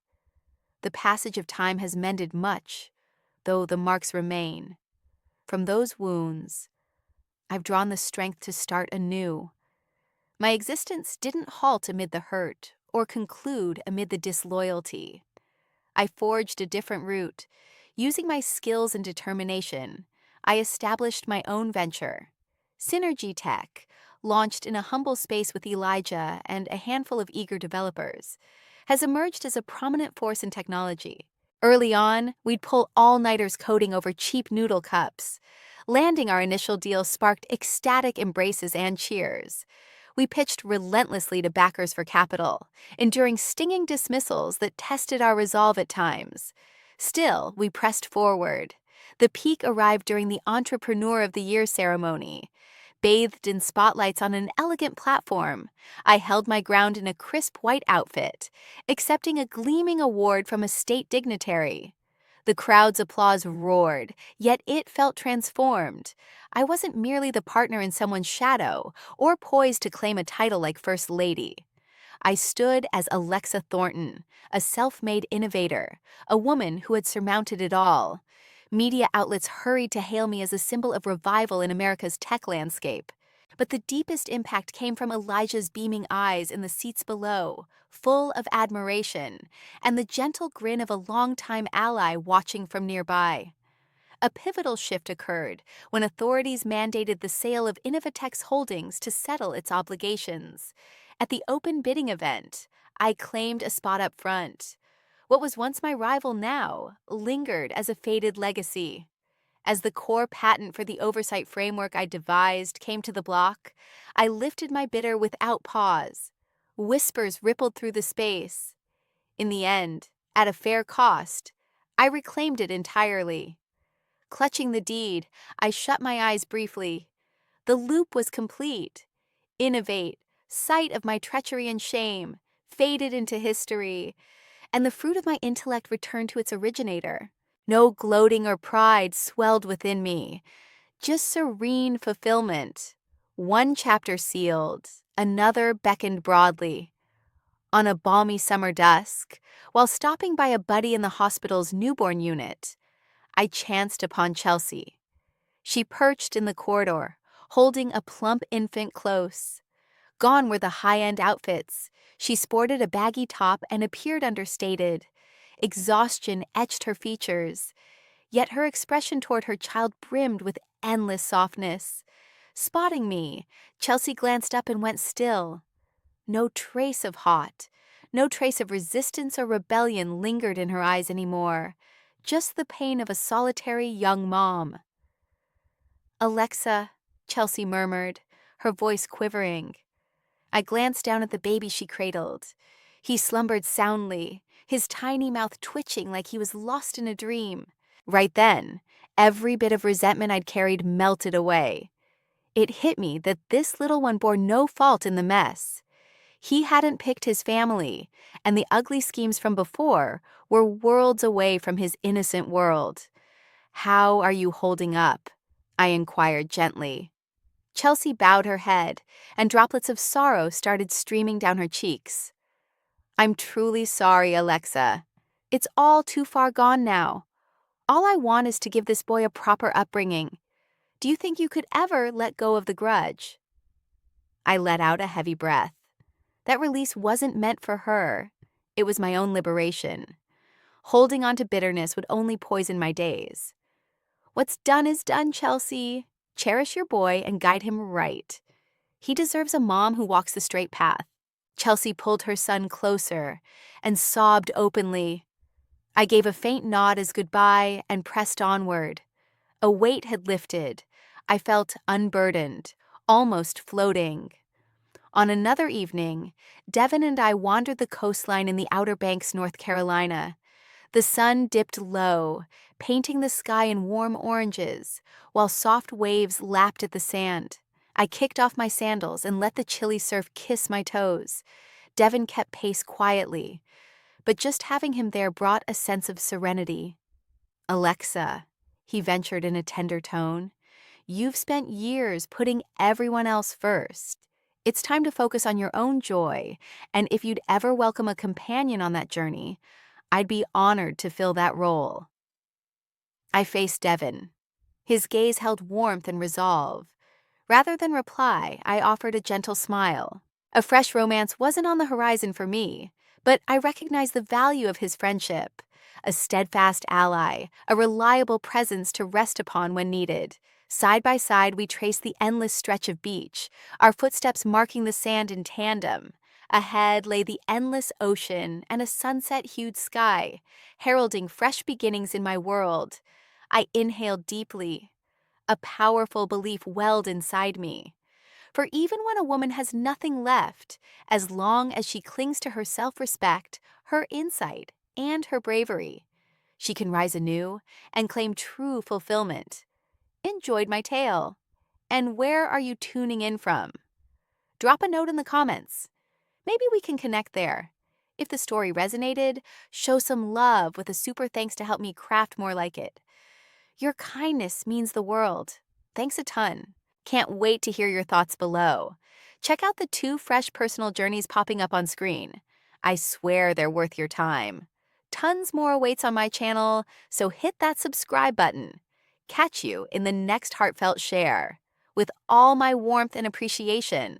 The passage of time has mended much, though the marks remain. From those wounds, I've drawn the strength to start anew. My existence didn't halt amid the hurt or conclude amid the disloyalty. I forged a different route. Using my skills and determination, I established my own venture. Synergy Tech, launched in a humble space with Elijah and a handful of eager developers, has emerged as a prominent force in technology. Early on, we'd pull all-nighters coding over cheap noodle cups. Landing our initial deal sparked ecstatic embraces and cheers. We pitched relentlessly to backers for capital, enduring stinging dismissals that tested our resolve at times. Still, we pressed forward. The peak arrived during the Entrepreneur of the Year ceremony. Bathed in spotlights on an elegant platform, I held my ground in a crisp white outfit, accepting a gleaming award from a state dignitary. The crowd's applause roared, yet it felt transformed. I wasn't merely the partner in someone's shadow, or poised to claim a title like First Lady. I stood as Alexa Thornton, a self-made innovator, a woman who had surmounted it all. Media outlets hurried to hail me as a symbol of revival in America's tech landscape. But the deepest impact came from Elijah's beaming eyes in the seats below, full of admiration, and the gentle grin of a longtime ally watching from nearby. A pivotal shift occurred when authorities mandated the sale of Innovatech's holdings to settle its obligations. At the open bidding event, I claimed a spot up front. What was once my rival now lingered as a faded legacy. As the core patent for the oversight framework I devised came to the block, I lifted my bidder without pause. Whispers rippled through the space. In the end, at a fair cost, I reclaimed it entirely. Clutching the deed, I shut my eyes briefly. The loop was complete. Innovate, sight of my treachery and shame, faded into history, and the fruit of my intellect returned to its originator. No gloating or pride swelled within me, just serene fulfillment. One chapter sealed, another beckoned broadly. On a balmy summer dusk, while stopping by a buddy in the hospital's newborn unit, I chanced upon Chelsea. She perched in the corridor, holding a plump infant close. Gone were the high-end outfits. She sported a baggy top and appeared understated. Exhaustion etched her features, yet her expression toward her child brimmed with endless softness. Spotting me, Chelsea glanced up and went still. No trace of haught, no trace of resistance or rebellion lingered in her eyes anymore, just the pain of a solitary young mom. "Alexa," Chelsea murmured, her voice quivering. I glanced down at the baby she cradled. He slumbered soundly, his tiny mouth twitching like he was lost in a dream. Right then, every bit of resentment I'd carried melted away. It hit me that this little one bore no fault in the mess. He hadn't picked his family, and the ugly schemes from before were worlds away from his innocent world. "How are you holding up?" I inquired gently. Chelsea bowed her head, and droplets of sorrow started streaming down her cheeks. "I'm truly sorry, Alexa. It's all too far gone now. All I want is to give this boy a proper upbringing. Do you think you could ever let go of the grudge?" I let out a heavy breath. That release wasn't meant for her. It was my own liberation. Holding on to bitterness would only poison my days. "What's done is done, Chelsea. Cherish your boy and guide him right. He deserves a mom who walks the straight path." Chelsea pulled her son closer and sobbed openly. I gave a faint nod as goodbye and pressed onward. A weight had lifted. I felt unburdened, almost floating. On another evening, Devin and I wandered the coastline in the Outer Banks, North Carolina. The sun dipped low, painting the sky in warm oranges, while soft waves lapped at the sand. I kicked off my sandals and let the chilly surf kiss my toes. Devin kept pace quietly, but just having him there brought a sense of serenity. "Alexa," he ventured in a tender tone, "you've spent years putting everyone else first. It's time to focus on your own joy, and if you'd ever welcome a companion on that journey, I'd be honored to fill that role." I faced Devin. His gaze held warmth and resolve. Rather than reply, I offered a gentle smile. A fresh romance wasn't on the horizon for me, but I recognized the value of his friendship. A steadfast ally, a reliable presence to rest upon when needed. Side by side, we traced the endless stretch of beach, our footsteps marking the sand in tandem. Ahead lay the endless ocean and a sunset-hued sky, heralding fresh beginnings in my world. I inhaled deeply. A powerful belief welled inside me. For even when a woman has nothing left, as long as she clings to her self-respect, her insight, and her bravery, she can rise anew and claim true fulfillment. Enjoyed my tale. And where are you tuning in from? Drop a note in the comments. Maybe we can connect there. If the story resonated, show some love with a super thanks to help me craft more like it. Your kindness means the world. Thanks a ton. Can't wait to hear your thoughts below. Check out the 2 fresh personal journeys popping up on screen. I swear they're worth your time. Tons more awaits on my channel, so hit that subscribe button. Catch you in the next heartfelt share. With all my warmth and appreciation,